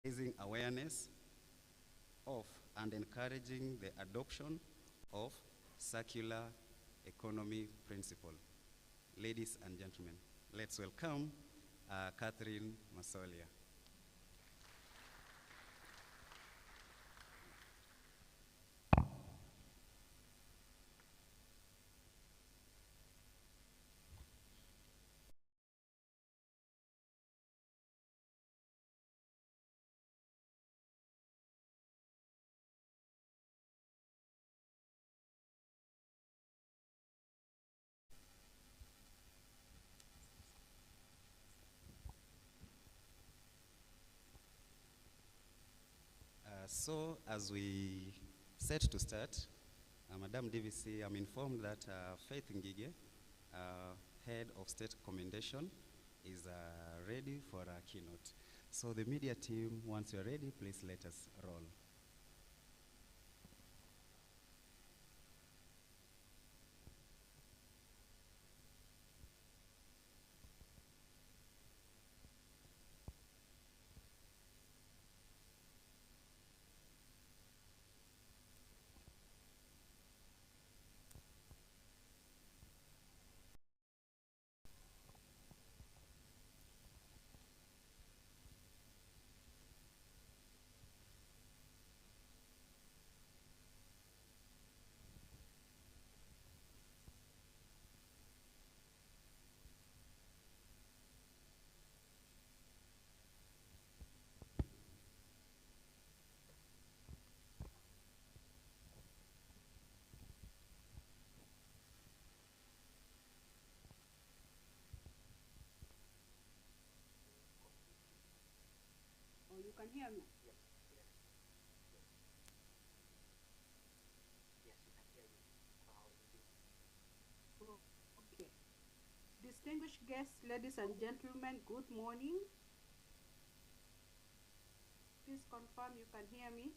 raising awareness of and encouraging the adoption of circular economy principle. Ladies and gentlemen, let's welcome Catherine Masolia. So as we set to start, Madam DVC, I'm informed that Faith Ngige, Head of State Commendation, is ready for our keynote. So the media team, once you're ready, please let us roll. Oh, you can hear me? Yes, yes, yes. Yes, you can hear me. Oh, okay. Distinguished guests, ladies and gentlemen, good morning. Please confirm you can hear me.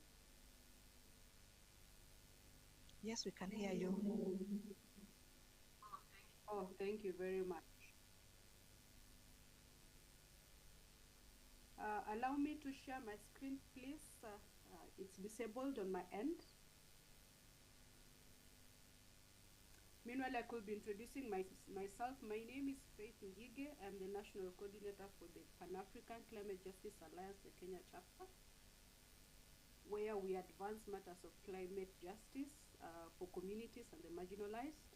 Yes, we can hear you. Oh, thank you very much. Allow me to share my screen, please. It's disabled on my end. Meanwhile, I could be introducing myself. My name is Faith Ngige. I'm the National Coordinator for the Pan-African Climate Justice Alliance, the Kenya chapter, where we advance matters of climate justice for communities and the marginalized.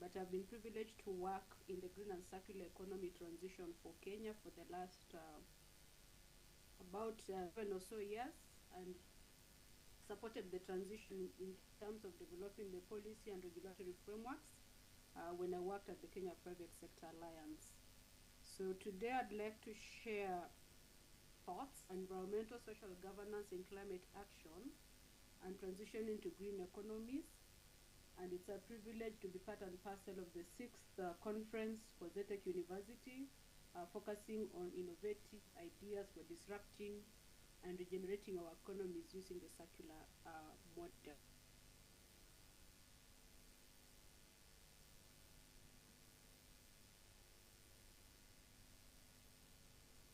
But I've been privileged to work in the green and circular economy transition for Kenya for the last about 7 or so years, and supported the transition in terms of developing the policy and regulatory frameworks when I worked at the Kenya Private Sector Alliance. So today I'd like to share thoughts on environmental social governance in climate action and transition into green economies. And it's a privilege to be part and parcel of the 6th conference for Zetech University, focusing on innovative ideas for disrupting and regenerating our economies using the circular model.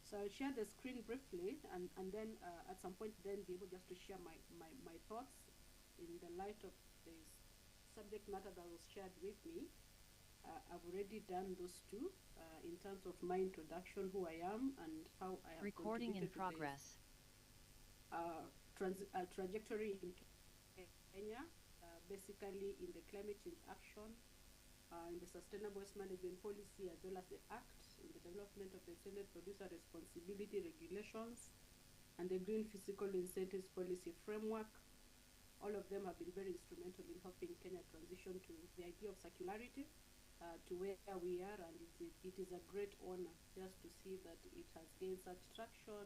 So I'll share the screen briefly, and then at some point then be able just to share my thoughts in the light of this subject matter that was shared with me. I've already done those two in terms of my introduction, who I am, and how I have Recording in contributed progress. to the trajectory in Kenya, basically in the climate change action, in the sustainable waste management policy, as well as the Act, in the development of the Senate producer responsibility regulations, and the green physical incentives policy framework. All of them have been very instrumental in helping Kenya transition to the idea of circularity, to where we are, and it is a great honor just to see that it has gained such traction,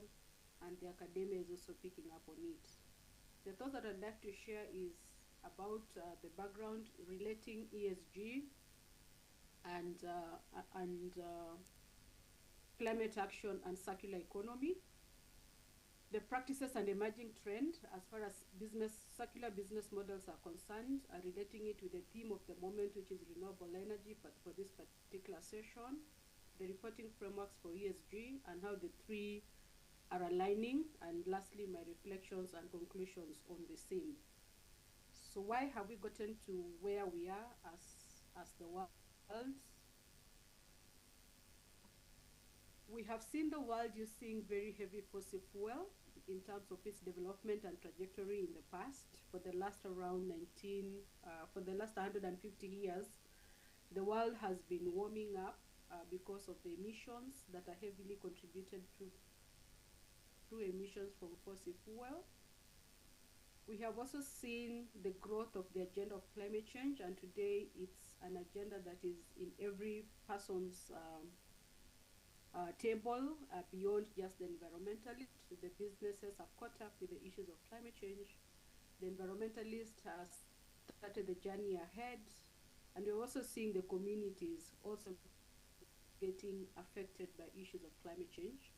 and the academia is also picking up on it. The thought that I'd like to share is about the background relating ESG and climate action and circular economy, the practices and emerging trend as far as circular business models are concerned, relating it to the theme of the moment, which is renewable energy, but for this particular session, the reporting frameworks for ESG, and how the three are aligning, and lastly, my reflections and conclusions on the same. So why have we gotten to where we are as the world? We have seen the world using very heavy fossil fuel in terms of its development and trajectory in the past. For the last 150 years, the world has been warming up because of the emissions that are heavily contributed through emissions from fossil fuel. We have also seen the growth of the agenda of climate change, and today it's an agenda that is in every person's table, beyond just the environmentalists. The businesses have caught up with the issues of climate change. The environmentalists have started the journey ahead, and we're also seeing the communities also getting affected by issues of climate change.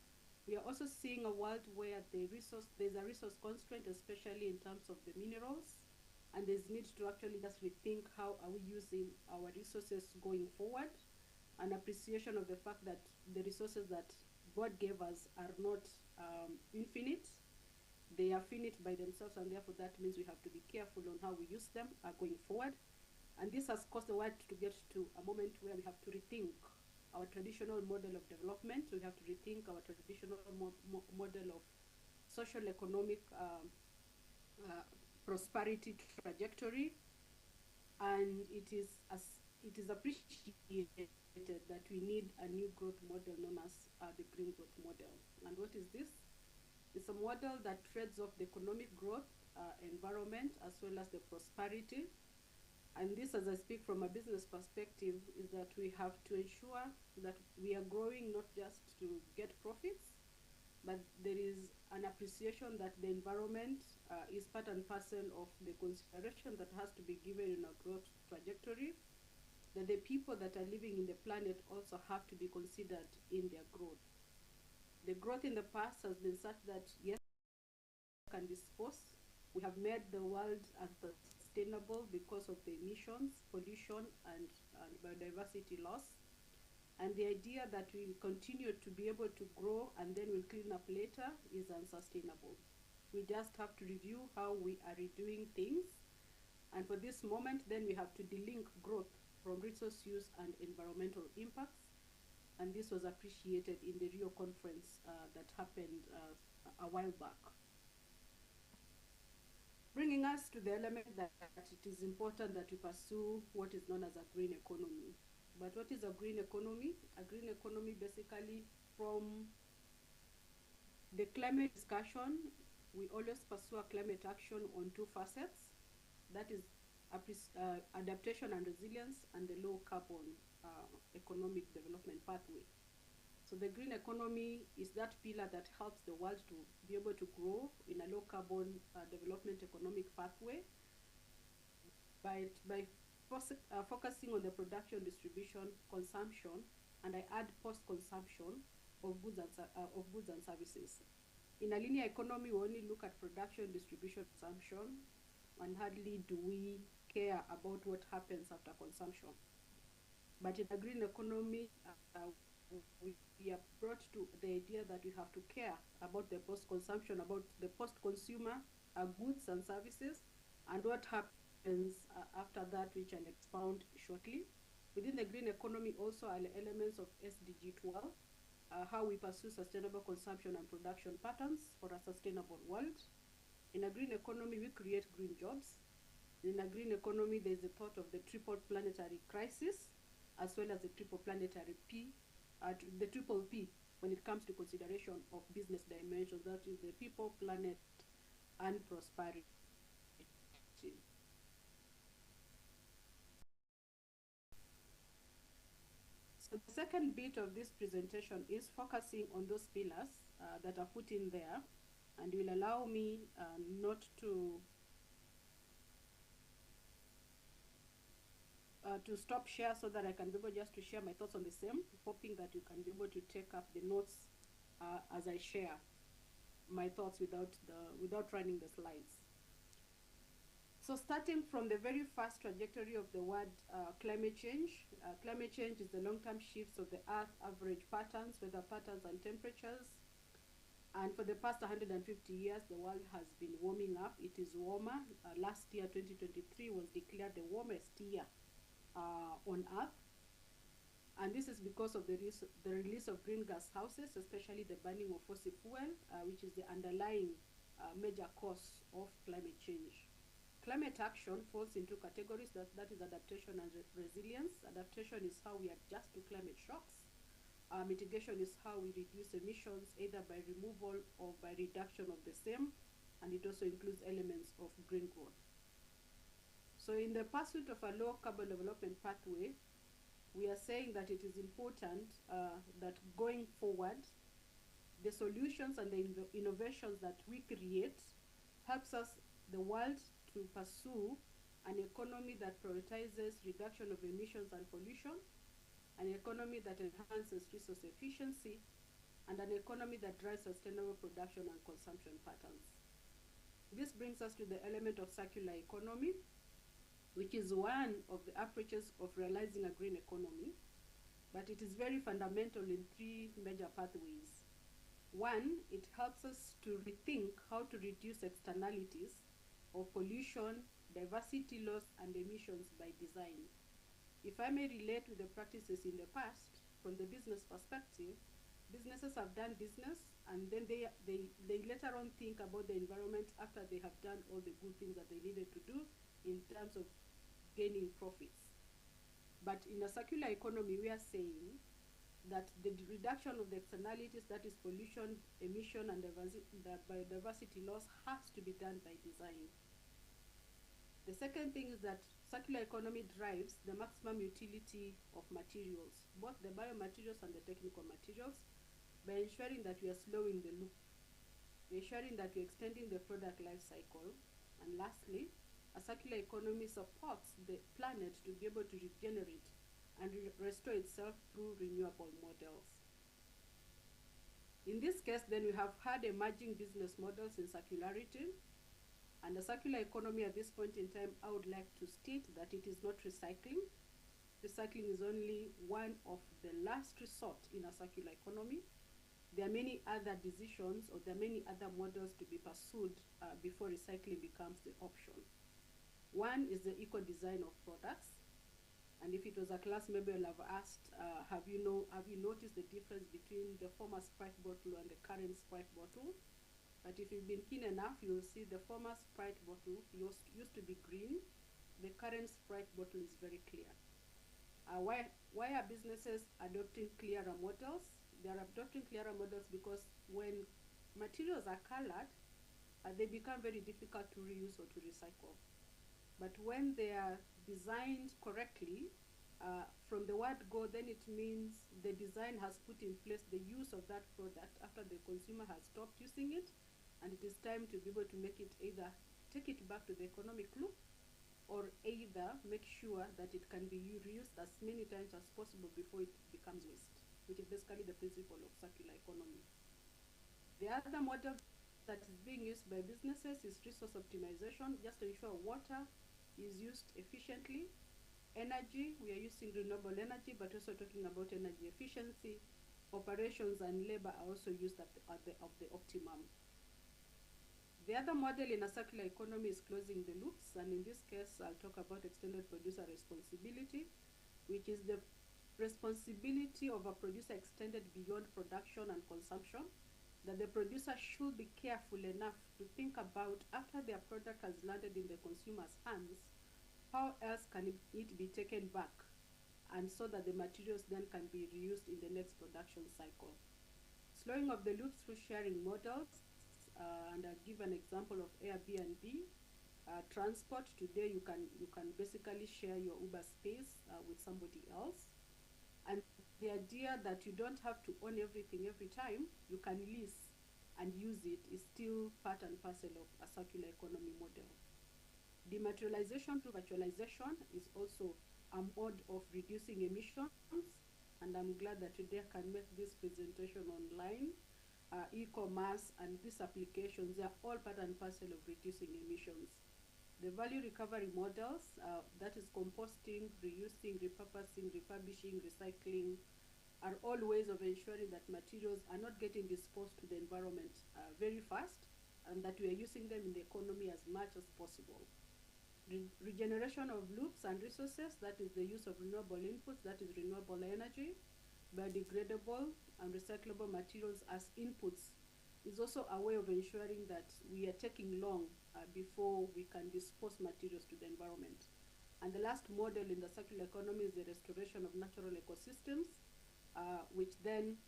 We are also seeing a world where there's a resource constraint, especially in terms of the minerals, and there's need to actually just rethink how are we using our resources going forward, an appreciation of the fact that the resources that God gave us are not infinite. They are finite by themselves, and therefore that means we have to be careful on how we use them going forward. And this has caused the world to get to a moment where we have to rethink our traditional model of development. We have to rethink our traditional model of social economic prosperity trajectory, and it is appreciated that we need a new growth model known as the green growth model. And what is this? It's a model that trades off the economic growth, environment, as well as the prosperity. And this, as I speak from a business perspective, is that we have to ensure that we are growing not just to get profits, but there is an appreciation that the environment is part and parcel of the consideration that has to be given in a growth trajectory, that the people that are living in the planet also have to be considered in their growth. The growth in the past has been such that, yes, we can dispose. We have made the world unsustainable because of the emissions, pollution, and biodiversity loss. And the idea that we'll continue to be able to grow and then we'll clean up later is unsustainable. We just have to review how we are redoing things. And for this moment, then we have to delink growth from resource use and environmental impacts. And this was appreciated in the Rio conference that happened a while back. Bringing us to the element that it is important that we pursue what is known as a green economy. But what is a green economy? A green economy, basically, from the climate discussion, we always pursue a climate action on two facets. That is adaptation and resilience, and the low carbon economic development pathway. So the green economy is that pillar that helps the world to be able to grow in a low carbon development economic pathway by focusing on the production, distribution, consumption, and I add post-consumption of goods and services. In a linear economy, we only look at production, distribution, consumption, and hardly do we care about what happens after consumption. But in a green economy, we are brought to the idea that we have to care about the post-consumption, about the post-consumer goods and services, and what happens after that, which I'll expound shortly. Within the green economy also are elements of SDG 12, how we pursue sustainable consumption and production patterns for a sustainable world. In a green economy, we create green jobs. In a green economy, there's the thought of the triple planetary crisis, as well as the triple planetary P, the triple P when it comes to consideration of business dimensions, that is the people, planet, and prosperity. So the second bit of this presentation is focusing on those pillars that are put in there, and will allow me not to stop share so that I can be able just to share my thoughts on the same, hoping that you can be able to take up the notes as I share my thoughts without running the slides. So starting from the very first trajectory of the word climate change. Climate change is the long-term shifts of the Earth average patterns, weather patterns, and temperatures. And for the past 150 years, the world has been warming up. It is warmer. Last year, 2023, was declared the warmest year on Earth. And this is because of the release of greenhouse gases, especially the burning of fossil fuel, which is the underlying major cause of climate change. Climate action falls into categories that is adaptation and resilience. Adaptation is how we adjust to climate shocks. Mitigation is how we reduce emissions, either by removal or by reduction of the same, and it also includes elements of green growth. So in the pursuit of a low carbon development pathway, we are saying that it is important that going forward, the solutions and the innovations that we create helps us, the world, to pursue an economy that prioritizes reduction of emissions and pollution, an economy that enhances resource efficiency, and an economy that drives sustainable production and consumption patterns. This brings us to the element of circular economy, which is one of the approaches of realizing a green economy, but it is very fundamental in three major pathways. One, it helps us to rethink how to reduce externalities of pollution, diversity loss, and emissions by design. If I may relate with the practices in the past, from the business perspective, businesses have done business, and then they later on think about the environment after they have done all the good things that they needed to do in terms of gaining profits. But in a circular economy, we are saying that the reduction of the externalities, that is pollution, emission, and biodiversity loss, has to be done by design. The second thing is that circular economy drives the maximum utility of materials, both the biomaterials and the technical materials, by ensuring that we are slowing the loop, ensuring that we are extending the product life cycle, and lastly, a circular economy supports the planet to be able to regenerate and restore itself through renewable models. In this case, then, we have had emerging business models in circularity. And the circular economy at this point in time, I would like to state that it is not recycling. Recycling is only one of the last resort in a circular economy. There are many other decisions, or there are many other models to be pursued before recycling becomes the option. One is the eco-design of products. And if it was a class, maybe I'll have asked, have you noticed the difference between the former Sprite bottle and the current Sprite bottle? But if you've been keen enough, you'll see the former Sprite bottle used to be green. The current Sprite bottle is very clear. Why are businesses adopting clearer models? They are adopting clearer models because when materials are colored, they become very difficult to reuse or to recycle. But when they are designed correctly, from the word go, then it means the design has put in place the use of that product after the consumer has stopped using it, and it is time to be able to make it either take it back to the economic loop, or either make sure that it can be reused as many times as possible before it becomes waste, which is basically the principle of circular economy. The other model that is being used by businesses is resource optimization, just to ensure water is used efficiently. Energy, we are using renewable energy, but also talking about energy efficiency. Operations and labor are also used at the optimum. The other model in a circular economy is closing the loops, and in this case, I'll talk about extended producer responsibility, which is the responsibility of a producer extended beyond production and consumption, that the producer should be careful enough to think about, after their product has landed in the consumer's hands, how else can it be taken back, and so that the materials then can be reused in the next production cycle. Slowing of the loops through sharing models, and I'll give an example of Airbnb. Transport, today you can basically share your Uber space with somebody else. And the idea that you don't have to own everything every time, you can lease and use it, is still part and parcel of a circular economy model. Dematerialization through virtualization is also a mode of reducing emissions, and I'm glad that today I can make this presentation online. E-commerce and these applications, they are all part and parcel of reducing emissions. The value recovery models, that is composting, reusing, repurposing, refurbishing, recycling, are all ways of ensuring that materials are not getting disposed to the environment very fast, and that we are using them in the economy as much as possible. Regeneration of loops and resources, that is the use of renewable inputs, that is renewable energy, biodegradable and recyclable materials as inputs, is also a way of ensuring that we are taking long before we can dispose materials to the environment. And the last model in the circular economy is the restoration of natural ecosystems, which then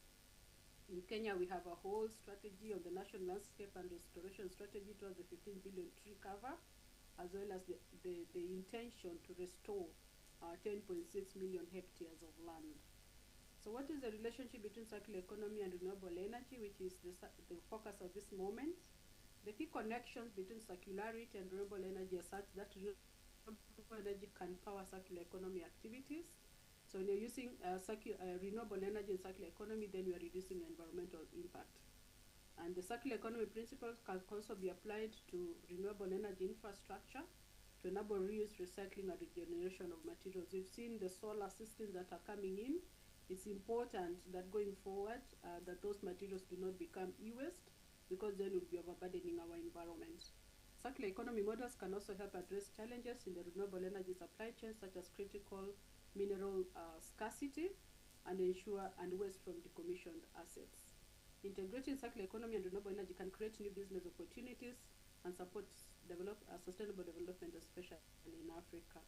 in Kenya we have a whole strategy on the national landscape and restoration strategy towards the 15 billion tree cover, as well as the intention to restore 10.6 million hectares of land. So what is the relationship between circular economy and renewable energy, which is the focus of this moment? The key connections between circularity and renewable energy are such that renewable energy can power circular economy activities. So when you're using renewable energy in circular economy, then you are reducing environmental impact. And the circular economy principles can also be applied to renewable energy infrastructure to enable reuse, recycling, and regeneration of materials. We've seen the solar systems that are coming in. It's important that going forward, that those materials do not become e-waste, because then we'll be overburdening our environment. Circular economy models can also help address challenges in the renewable energy supply chain, such as critical mineral scarcity, and ensure and waste from decommissioned assets. Integrating circular economy and renewable energy can create new business opportunities and support sustainable development, especially in Africa.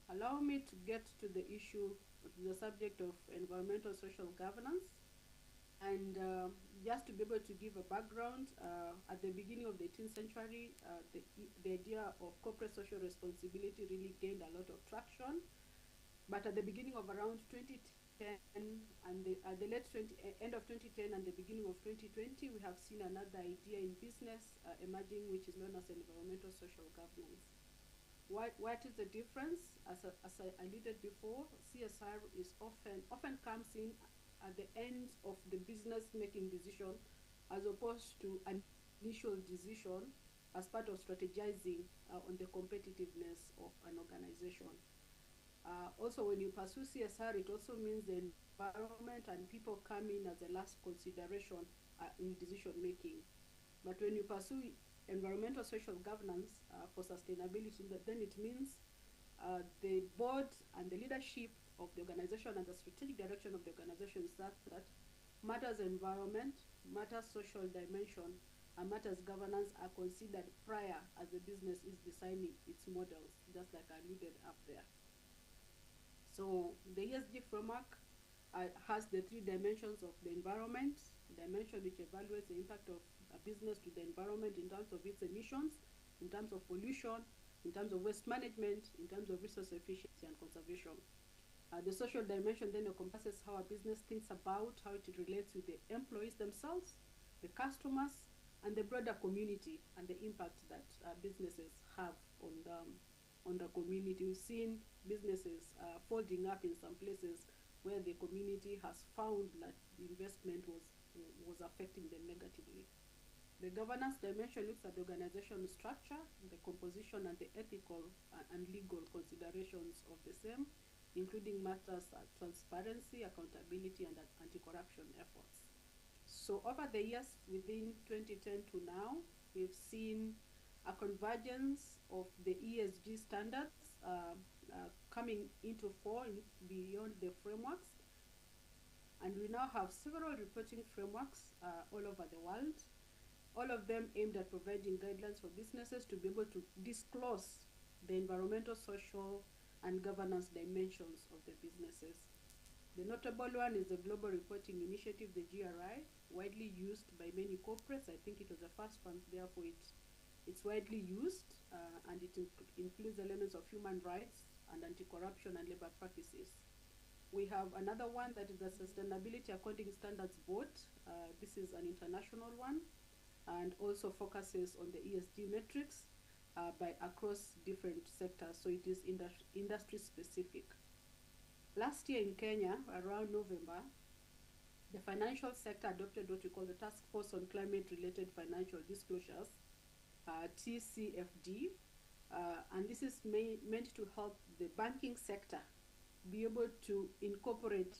Allow me to get to the issue, the subject of environmental social governance. And just to be able to give a background, at the beginning of the 18th century, the idea of corporate social responsibility really gained a lot of traction. But at the beginning of around 2010 and at the end of 2010 and the beginning of 2020, we have seen another idea in business emerging, which is known as environmental social governance. What is the difference? As I alluded before, CSR is often comes in at the end of the business making decision, as opposed to an initial decision as part of strategizing on the competitiveness of an organization. Also, when you pursue CSR, it also means the environment and people come in as a last consideration in decision making. But when you pursue environmental social governance for sustainability, then it means the board and the leadership of the organization and the strategic direction of the organization is that matters environment, matters social dimension, and matters governance are considered prior as the business is designing its models, just like I alluded up there. So the ESG framework has the three dimensions of the environment, dimension which evaluates the impact of a business to the environment in terms of its emissions, in terms of pollution, in terms of waste management, in terms of resource efficiency and conservation. The social dimension then encompasses how a business thinks about how it relates with the employees themselves, the customers, and the broader community, and the impact that businesses have on the community. We've seen businesses folding up in some places where the community has found that the investment was affecting them negatively. The governance dimension looks at the organizational structure, the composition, and the ethical and legal considerations of the same, including matters like transparency, accountability, and anti-corruption efforts. So over the years, within 2010 to now, we've seen a convergence of the ESG standards coming into fore beyond the frameworks. And we now have several reporting frameworks all over the world, all of them aimed at providing guidelines for businesses to be able to disclose the environmental, social, and governance dimensions of the businesses. The notable one is the Global Reporting Initiative, the GRI, widely used by many corporates. I think it was the first one, therefore it's widely used, and it includes elements of human rights and anti-corruption and labor practices. We have another one that is the Sustainability Accounting Standards Board. This is an international one, and also focuses on the ESG metrics by across different sectors, so it is industry specific. Last year in Kenya, around November, the financial sector adopted what we call the Task Force on Climate-Related Financial Disclosures, TCFD, and this is meant to help the banking sector be able to incorporate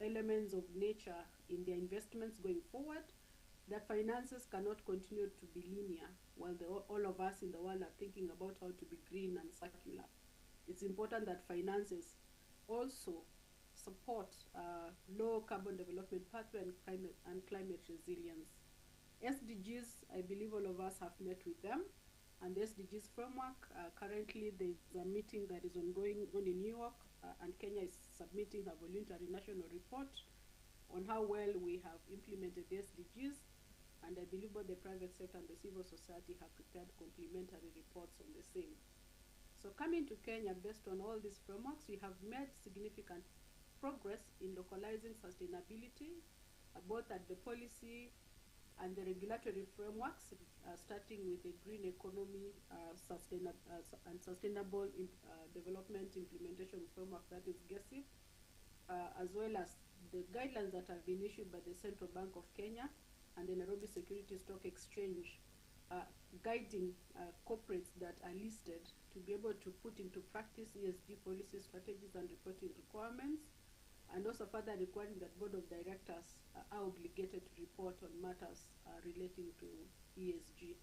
elements of nature in their investments going forward, that finances cannot continue to be linear while all of us in the world are thinking about how to be green and circular. It's important that finances also support low carbon development pathway and climate resilience. SDGs, I believe all of us have met with them, and the SDGs framework, currently there's a meeting that is ongoing in New York, and Kenya is submitting a voluntary national report on how well we have implemented the SDGs, and I believe both the private sector and the civil society have prepared complementary reports on the same. So coming to Kenya, based on all these frameworks, we have made significant progress in localizing sustainability, both at the policy and the regulatory frameworks, starting with the green economy and sustainable development implementation framework, that is GESIP, as well as the guidelines that have been issued by the Central Bank of Kenya and the Nairobi Securities Stock Exchange, guiding corporates that are listed to be able to put into practice ESG policy strategies and reporting requirements, and also further requiring that board of directors are obligated to report on matters relating to ESG.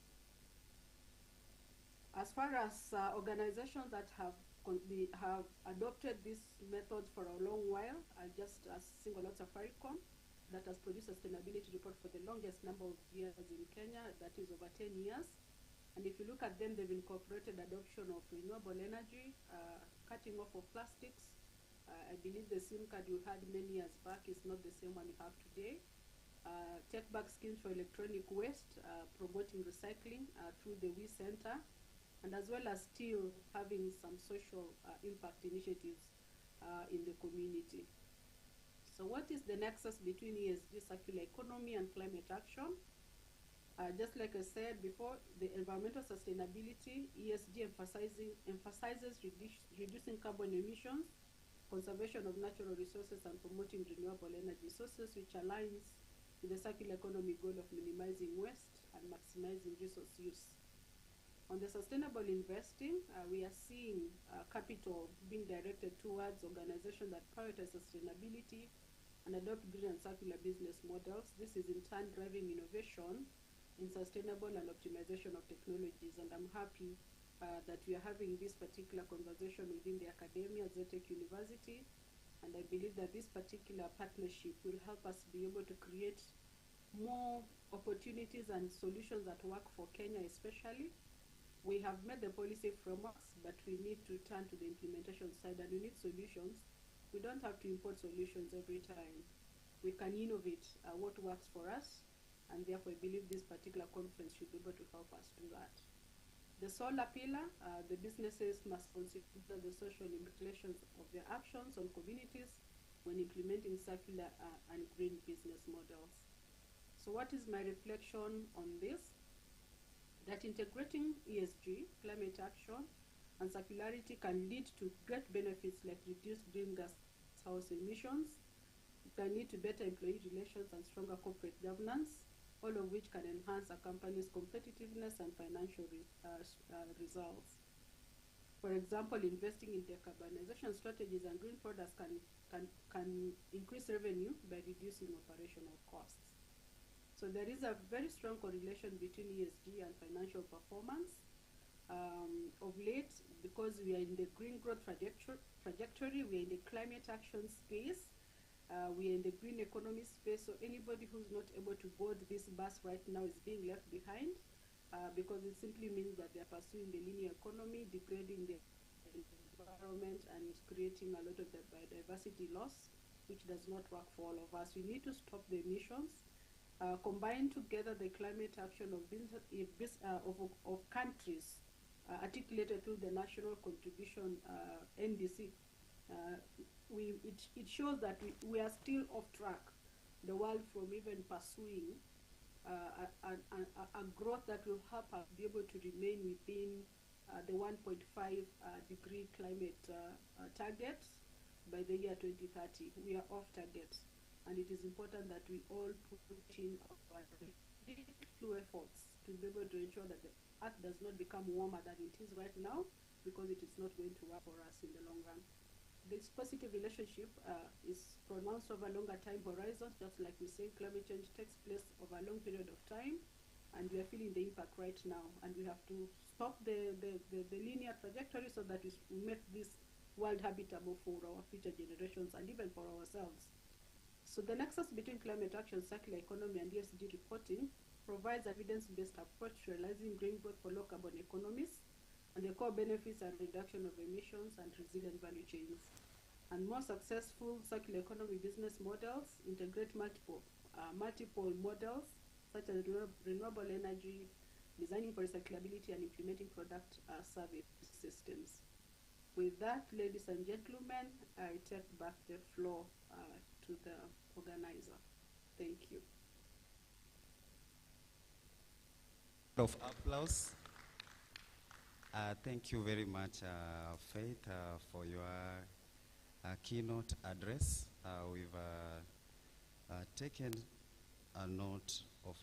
As far as organizations that have adopted these methods for a long while, just single out Safaricom, that has produced a sustainability report for the longest number of years in Kenya, that is over 10 years. And if you look at them, they've incorporated adoption of renewable energy, cutting off of plastics. I believe the SIM card you had many years back is not the same one you have today. Take back schemes for electronic waste, promoting recycling through the We Center, and as well as still having some social impact initiatives in the community. So what is the nexus between ESG, circular economy, and climate action? Just like I said before, the environmental sustainability, ESG emphasizes reducing carbon emissions, conservation of natural resources, and promoting renewable energy sources, which aligns with the circular economy goal of minimizing waste and maximizing resource use. On the sustainable investing, we are seeing capital being directed towards organizations that prioritize sustainability and adopt green and circular business models. This is in turn driving innovation in sustainable and optimization of technologies, and I'm happy that we are having this particular conversation within the academia, Zetech University, and I believe that this particular partnership will help us be able to create more opportunities and solutions that work for Kenya especially. We have made the policy frameworks, but we need to turn to the implementation side, and we need solutions. We don't have to import solutions every time. We can innovate what works for us, and therefore I believe this particular conference should be able to help us do that. The solar pillar, the businesses must consider the social implications of their actions on communities when implementing circular and green business models. So what is my reflection on this? That integrating ESG, climate action, and circularity can lead to great benefits like reduced greenhouse emissions. It can lead to better employee relations and stronger corporate governance, all of which can enhance a company's competitiveness and financial results. For example, investing in decarbonization strategies and green products can increase revenue by reducing operational costs. So there is a very strong correlation between ESG and financial performance. Of late, because we are in the green growth trajectory, we are in the climate action space, we are in the green economy space, so anybody who's not able to board this bus right now is being left behind, because it simply means that they are pursuing the linear economy, degrading the environment, and creating a lot of the biodiversity loss, which does not work for all of us. We need to stop the emissions, combine together the climate action of countries articulated through the National Contribution NDC. It shows that we are still off track, the world, from even pursuing a growth that will help us be able to remain within the 1.5 degree climate targets by the year 2030. We are off target, and it is important that we all put in our little efforts to be able to ensure that the Earth does not become warmer than it is right now, because it is not going to work for us in the long run. this positive relationship is pronounced over longer time horizons, just like we say, climate change takes place over a long period of time, and we are feeling the impact right now, and we have to stop the linear trajectory so that we make this world habitable for our future generations and even for ourselves. So the nexus between climate action, circular economy, and ESG reporting provides evidence-based approach to realizing green growth for low carbon economies, and the core benefits are reduction of emissions and resilient value chains. And more successful circular economy business models integrate multiple models such as renewable energy, designing for recyclability, and implementing product service systems. With that, ladies and gentlemen, I take back the floor to the organizer. Thank you. Of applause. Thank you very much, Faith, for your keynote address. We've taken a note of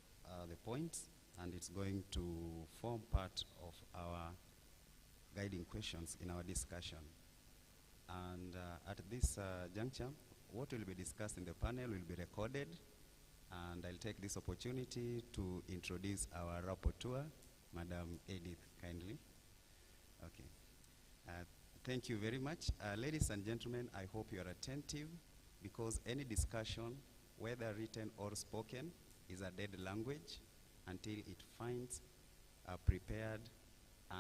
the points, and it's going to form part of our guiding questions in our discussion. And at this juncture, what will be discussed in the panel will be recorded, and I'll take this opportunity to introduce our rapporteur, Madam Edith, kindly. Okay. Thank you very much. Ladies and gentlemen, I hope you are attentive, because any discussion, whether written or spoken, is a dead language until it finds a prepared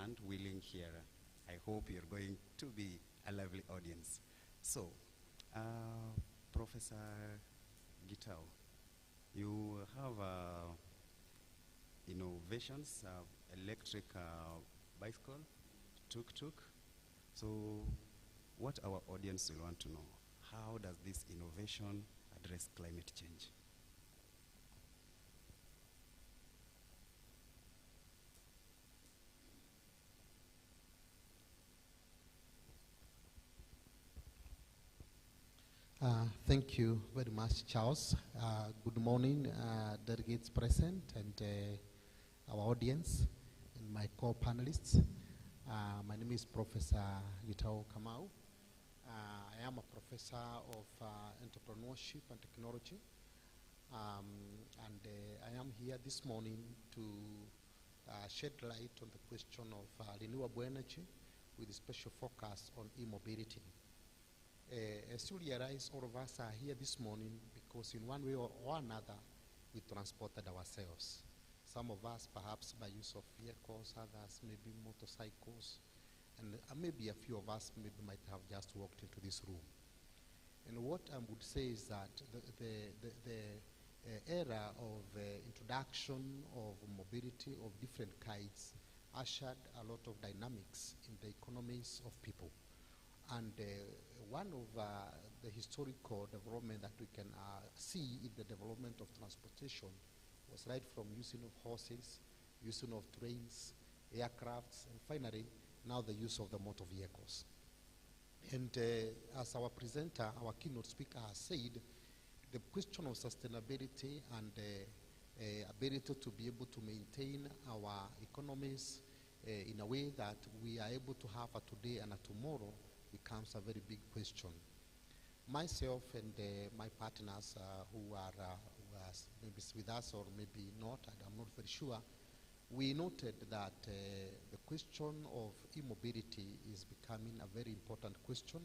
and willing hearer. I hope you're going to be a lovely audience. So, Professor Gitau, you have innovations, electric bicycle, tuk-tuk. So what our audience will want to know, how does this innovation address climate change? Thank you very much, Charles. Good morning, delegates present, and our audience, and my co-panelists. My name is Professor Gitau Kamau. I am a professor of entrepreneurship and technology, and I am here this morning to shed light on the question of renewable energy with a special focus on e-mobility. As you realize, all of us are here this morning because in one way or another, we transported ourselves. Some of us perhaps by use of vehicles, others maybe motorcycles, and maybe a few of us maybe might have just walked into this room. And what I would say is that the era of introduction of mobility of different kinds ushered a lot of dynamics in the economies of people. And one of the historical development that we can see in the development of transportation was right from using of horses, using of trains, aircrafts, and finally, now the use of the motor vehicles. And as our presenter, our keynote speaker has said, the question of sustainability and ability to be able to maintain our economies in a way that we are able to have a today and a tomorrow becomes a very big question. Myself and my partners who are maybe with us or maybe not, I'm not very sure, we noted that the question of e-mobility is becoming a very important question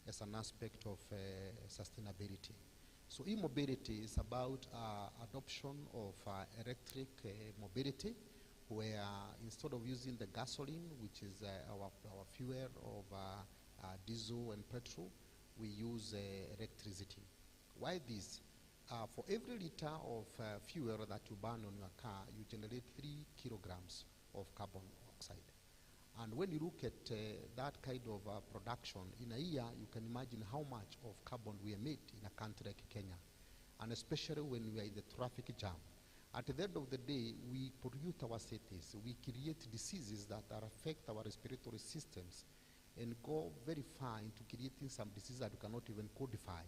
as an aspect of sustainability. So e-mobility is about adoption of electric mobility, where instead of using the gasoline, which is our fuel of diesel and petrol, we use electricity. Why this? For every liter of fuel that you burn on your car, you generate 3 kilograms of carbon dioxide. And when you look at that kind of production, in a year, you can imagine how much of carbon we emit in a country like Kenya, and especially when we are in the traffic jam. At the end of the day, we pollute our cities. We create diseases that affect our respiratory systems and go very far into creating some diseases that we cannot even codify.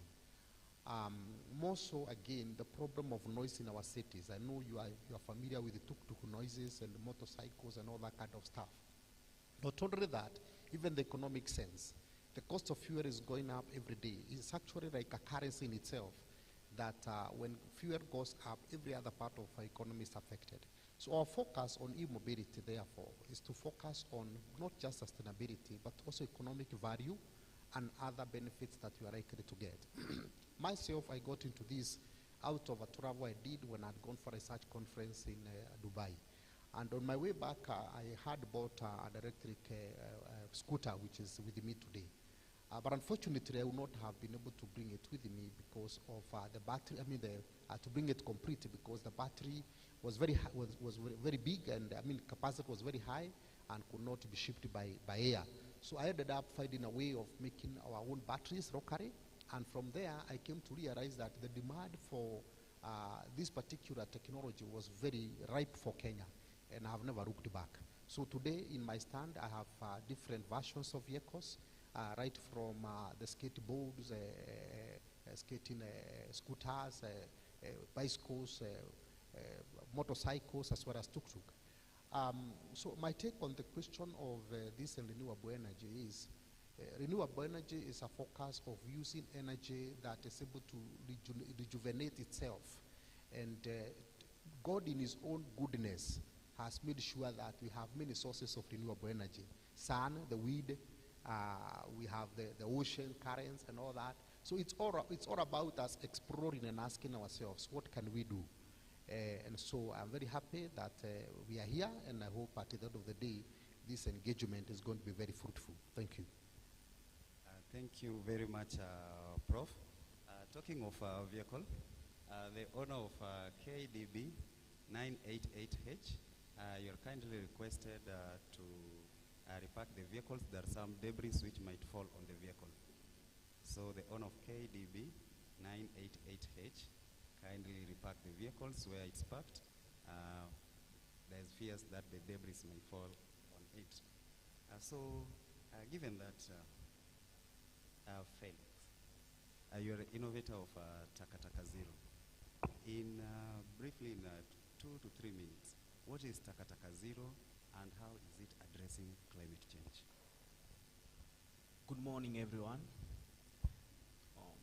More so, again, the problem of noise in our cities. I know you are familiar with the tuk-tuk noises and the motorcycles and all that kind of stuff. Not only that, even the economic sense. the cost of fuel is going up every day. It's actually like a currency in itself that when fuel goes up, every other part of our economy is affected. So our focus on e-mobility, therefore, is to focus on not just sustainability, but also economic value and other benefits that you are likely to get. Myself, I got into this out of a travel I did when I'd gone for a research conference in Dubai. And on my way back, I had bought an electric scooter, which is with me today. But unfortunately, I would not have been able to bring it with me because of the battery. I mean, to bring it complete because the battery was very was very big, and I mean, capacity was very high and could not be shipped by air. So I ended up finding a way of making our own batteries locally, and from there, I came to realize that the demand for this particular technology was very ripe for Kenya, and I have never looked back. So today, in my stand, I have different versions of vehicles. Right from the skateboards, skating scooters, bicycles, motorcycles, as well as tuk-tuk. So my take on the question of this and renewable energy is, renewable energy is a focus of using energy that is able to rejuvenate itself. And God in his own goodness has made sure that we have many sources of renewable energy. Sun, the wind, we have the ocean currents and all that. So it's all about us exploring and asking ourselves, what can we do? And so I'm very happy that we are here, and I hope at the end of the day, this engagement is going to be very fruitful. Thank you. Thank you very much, Prof. Talking of vehicle, the owner of KDB 988H, you're kindly requested to repack the vehicles. There are some debris which might fall on the vehicle. So the owner of KDB 988H, kindly repack the vehicles where it's parked. There's fears that the debris may fall on it. Given that Felix, you're an innovator of Takataka Zero. Briefly, in 2 to 3 minutes, what is Takataka Zero and how is it addressing climate change? Good morning, everyone.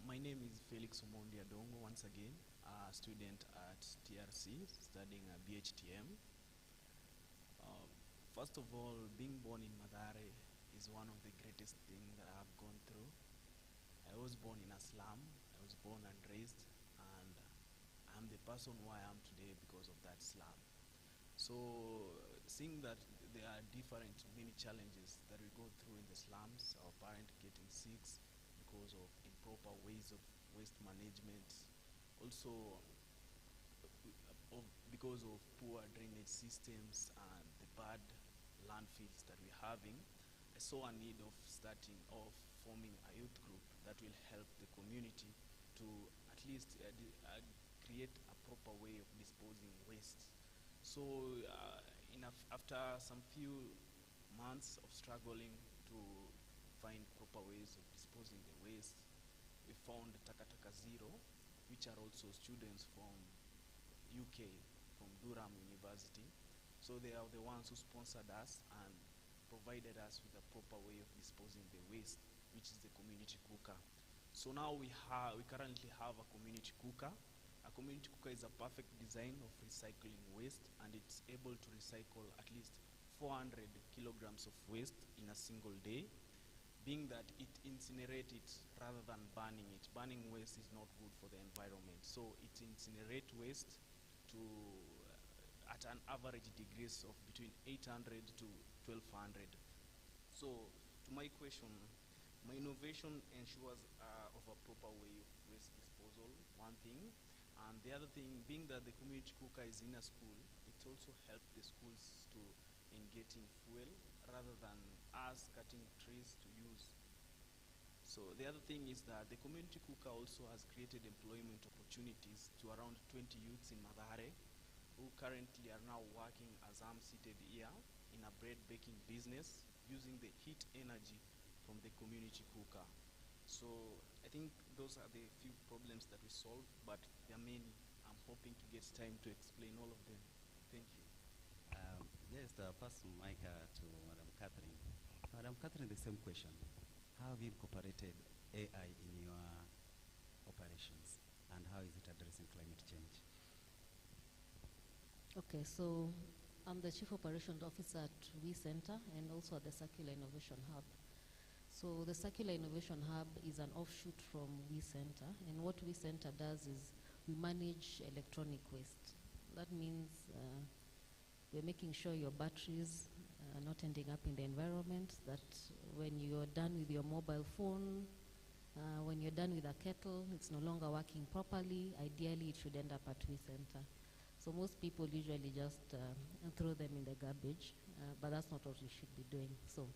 My name is Felix Omondi Adongo, once again, a student at TRC, studying a BHTM. First of all, being born in Mathare is one of the greatest things that I have gone through. I was born in a slum. I was born and raised, and I'm the person who I am today because of that slum. So seeing that there are many challenges that we go through in the slums, our parents getting sick because of improper ways of waste management, also because of poor drainage systems and the bad landfills that we're having, I saw a need of forming a youth group that will help the community to at least create a proper way of disposing waste. So after some few months of struggling to find proper ways of disposing the waste, we found Takataka Zero, which are also students from UK, from Durham University. So they are the ones who sponsored us and provided us with a proper way of disposing the waste, which is the community cooker. So now we currently have a community cooker. A community cooker is a perfect design of recycling waste, and it's able to recycle at least 400 kilograms of waste in a single day, being that it incinerates it rather than burning it. Burning waste is not good for the environment. So it incinerates waste to at an average degrees of between 800 to 1200. So to my question, my innovation ensures of a proper way of waste disposal, one thing. And the other thing, being that the community cooker is in a school, it also helps the schools in getting fuel rather than us cutting trees to use. So the other thing is that the community cooker also has created employment opportunities to around 20 youths in Mathare, who currently are now working as I'm seated here in a bread baking business using the heat energy from the community cooker. So I think those are the few problems that we solve, but there are many. I'm hoping to get time to explain all of them. Thank you. Yes, the person mic to Madam Catherine. Madam Catherine, the same question. how have you incorporated AI in your operations, and how is it addressing climate change? Okay, so I'm the Chief Operations Officer at We Center and also at the Circular Innovation Hub. So the Circular Innovation Hub is an offshoot from We Center, and what We Center does is we manage electronic waste. That means we're making sure your batteries are not ending up in the environment, that when you're done with your mobile phone, when you're done with a kettle, it's no longer working properly. Ideally, it should end up at We Center. So most people usually just throw them in the garbage, but that's not what we should be doing. So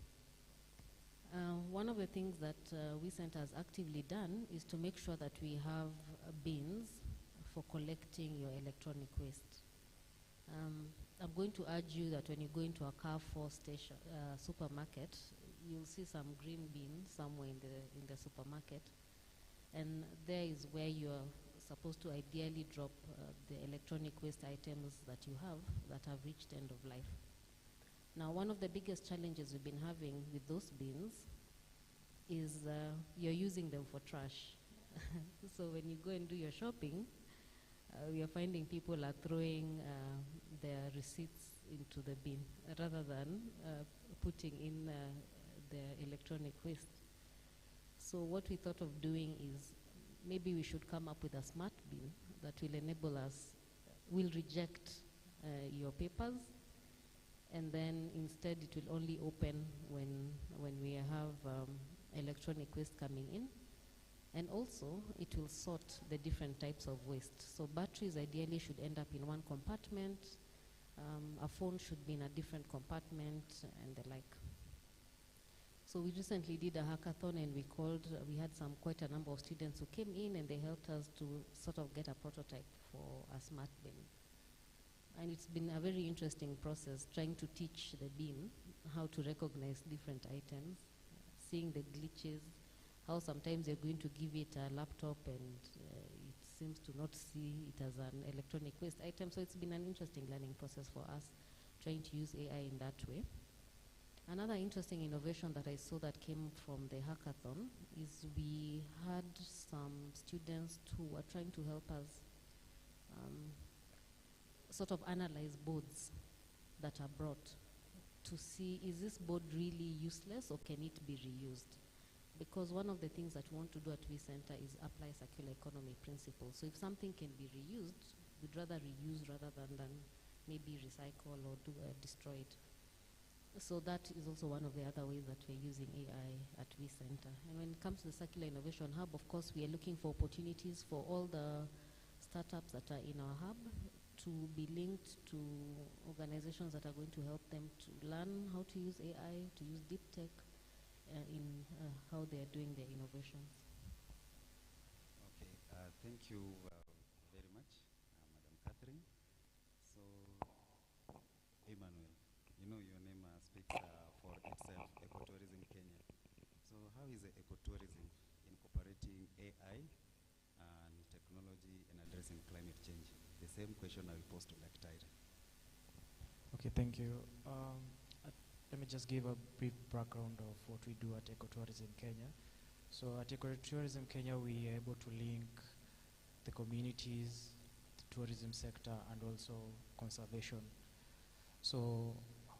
one of the things that We Center has actively done is to make sure that we have bins for collecting your electronic waste. I'm going to urge you that when you go into a Carrefour station, supermarket, you'll see some green bins somewhere in the supermarket, and there is where you're supposed to ideally drop the electronic waste items that you have that have reached end of life. Now, one of the biggest challenges we've been having with those bins is you're using them for trash. So when you go and do your shopping, we are finding people are throwing their receipts into the bin rather than putting in their electronic waste. So what we thought of doing is maybe we should come up with a smart bin that will enable us, will reject your papers, and then instead it will only open when we have electronic waste coming in. And also, it will sort the different types of waste. So batteries ideally should end up in one compartment, a phone should be in a different compartment, and the like. So we recently did a hackathon, and we had quite a number of students who came in, and they helped us to sort of get a prototype for a smart bin. And it's been a very interesting process trying to teach the bin how to recognize different items, seeing the glitches, how sometimes you're going to give it a laptop and it seems to not see it as an electronic waste item. So it's been an interesting learning process for us, trying to use AI in that way. Another interesting innovation that I saw that came from the hackathon is we had some students who were trying to help us sort of analyze boards that are brought to see, is this board really useless or can it be reused? Because one of the things that we want to do at We Center is apply circular economy principles. So if something can be reused, we'd rather reuse rather than maybe recycle or destroy it. So that is also one of the other ways that we're using AI at We Center. And when it comes to the Circular Innovation Hub, of course, we are looking for opportunities for all the startups that are in our hub to be linked to organizations that are going to help them to learn how to use AI, to use deep tech in how they are doing their innovations. Okay, thank you very much, Madam Catherine. So, Emmanuel, you know your name speaks for itself, ecotourism Kenya. So how is ecotourism incorporating AI and technology in addressing climate change? The same question I will pose to Dr. Tyra. Okay, thank you. Let me just give a brief background of what we do at Ecotourism Kenya. So at Ecotourism Kenya, we are able to link the communities, the tourism sector, and also conservation. So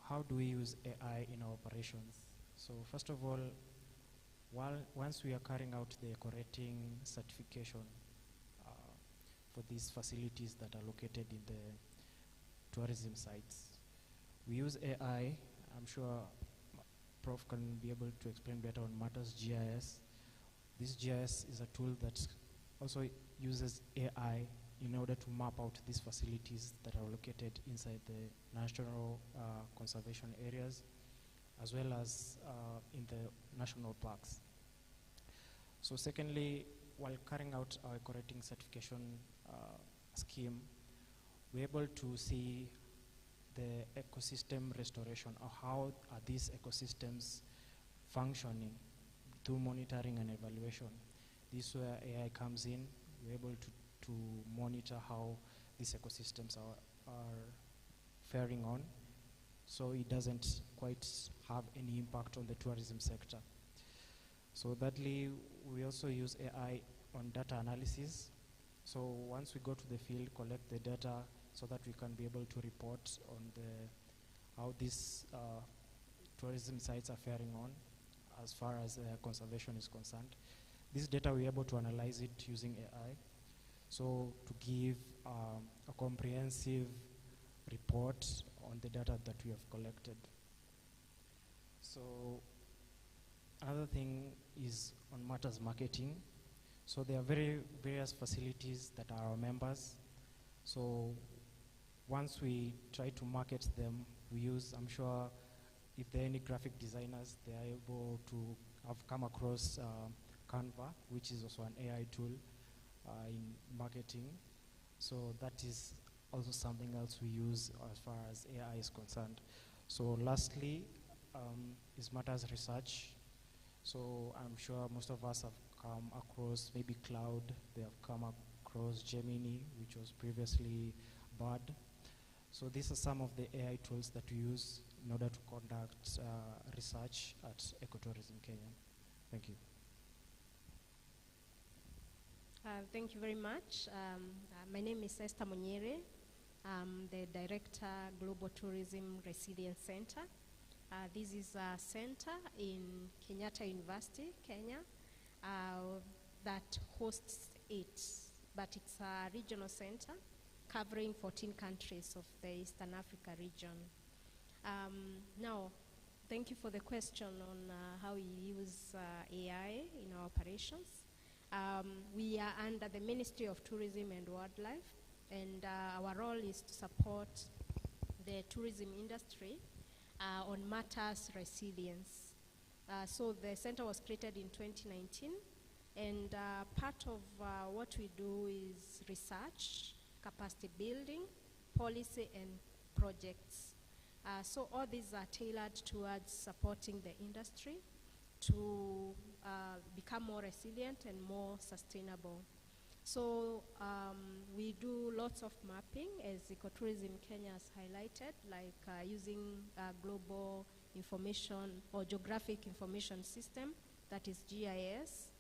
how do we use AI in our operations? So first of all, once we are carrying out the eco-rating certification for these facilities that are located in the tourism sites, we use AI. I'm sure Prof can be able to explain better on Matters GIS. This GIS is a tool that also uses AI in order to map out these facilities that are located inside the national conservation areas, as well as in the national parks. So secondly, while carrying out our eco-rating certification scheme, we're able to see the ecosystem restoration, or how are these ecosystems functioning through monitoring and evaluation. This is where AI comes in. We're able to monitor how these ecosystems are faring on, so it doesn't quite have any impact on the tourism sector. So thirdly, we also use AI on data analysis. So once we go to the field, collect the data so that we can be able to report on how these tourism sites are faring on as far as conservation is concerned. This data we're able to analyze it using AI. So to give a comprehensive report on the data that we have collected. So another thing is on matters marketing. So there are various facilities that are our members. So once we try to market them, we use, I'm sure if there are any graphic designers, they are able to have come across Canva, which is also an AI tool in marketing. So that is also something else we use as far as AI is concerned. So lastly is matters research. So I'm sure most of us have come across maybe Cloud, they have come across Gemini, which was previously Bard. So these are some of the AI tools that we use in order to conduct research at Ecotourism Kenya. Thank you. Thank you very much. My name is Esther Munyere. I'm the Director, Global Tourism Resilience Center. This is a center in Kenyatta University, Kenya, that hosts it, but it's a regional center covering 14 countries of the Eastern Africa region. Now, thank you for the question on how we use AI in our operations. We are under the Ministry of Tourism and Wildlife, and our role is to support the tourism industry on matters resilience. So the center was created in 2019, and part of what we do is research, capacity building, policy, and projects. So all these are tailored towards supporting the industry to become more resilient and more sustainable. So we do lots of mapping, as Ecotourism Kenya has highlighted, like using global information or geographic information system, that is GIS,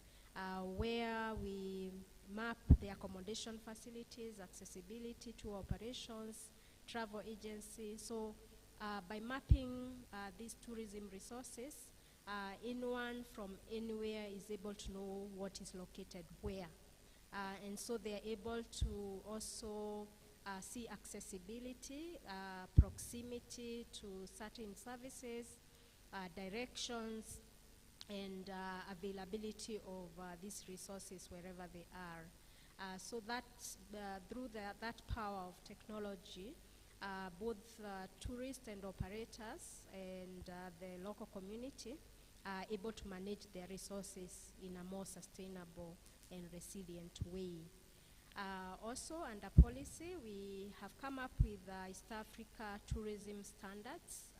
where we map the accommodation facilities, accessibility to operations, travel agency. So by mapping these tourism resources, anyone from anywhere is able to know what is located where. And so they are able to also see accessibility, proximity to certain services, directions, and availability of these resources wherever they are. So that through that power of technology, both tourists and operators and the local community are able to manage their resources in a more sustainable and resilient way. Also, under policy, we have come up with East Africa tourism standards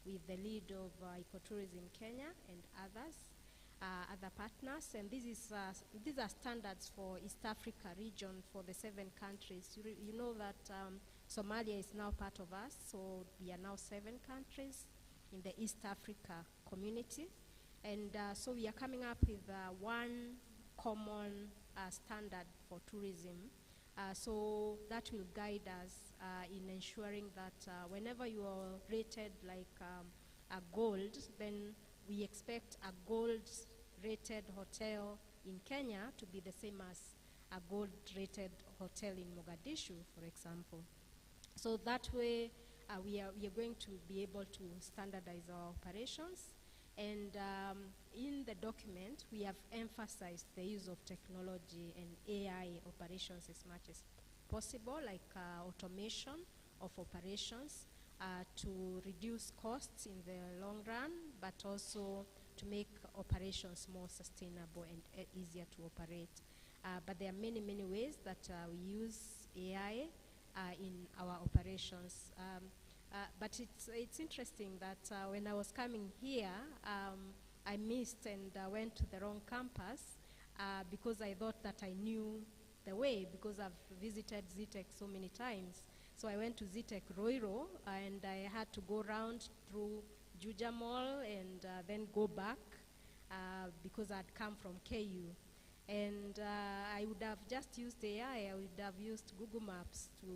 with the lead of Ecotourism Kenya and other partners. And these are standards for East Africa region for the 7 countries. You know that Somalia is now part of us, so we are now 7 countries in the East Africa community. And so we are coming up with one common standard for tourism. So that will guide us in ensuring that whenever you are rated like a gold, then we expect a gold rated hotel in Kenya to be the same as a gold rated hotel in Mogadishu, for example. So that way we are going to be able to standardize our operations. And in the document, we have emphasized the use of technology and AI operations as much as possible, like automation of operations to reduce costs in the long run, but also to make operations more sustainable and easier to operate. But there are many, many ways that we use AI in our operations. But it's interesting that when I was coming here, I missed and went to the wrong campus because I thought that I knew the way, because I've visited Zetech so many times. So I went to Zetech Roiro, and I had to go around through Juja Mall and then go back. because I'd come from KU. And I would have just used AI, I would have used Google Maps to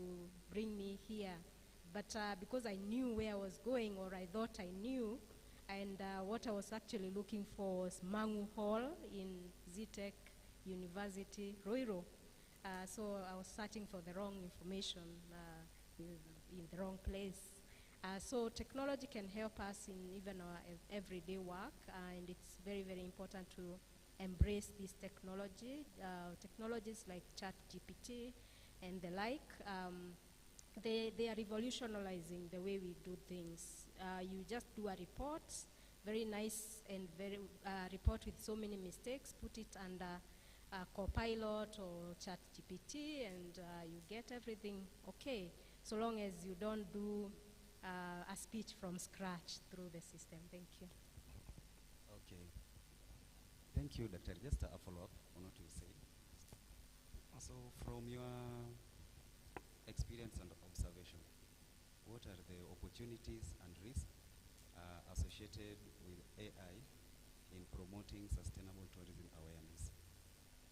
bring me here. But because I knew where I was going, or I thought I knew, and what I was actually looking for was Mangu Hall in Zetech University, Roiro. So I was searching for the wrong information in the wrong place. So technology can help us in even our everyday work, and it's very, very important to embrace this technology. Technologies like ChatGPT and the like, they are revolutionizing the way we do things. You just do a report, very nice and very report with so many mistakes, put it under Copilot or ChatGPT, and you get everything okay, so long as you don't do a speech from scratch through the system. Thank you. Okay. Thank you, Dr. Just a follow-up on what you said. So from your experience and observation, what are the opportunities and risks associated with AI in promoting sustainable tourism awareness?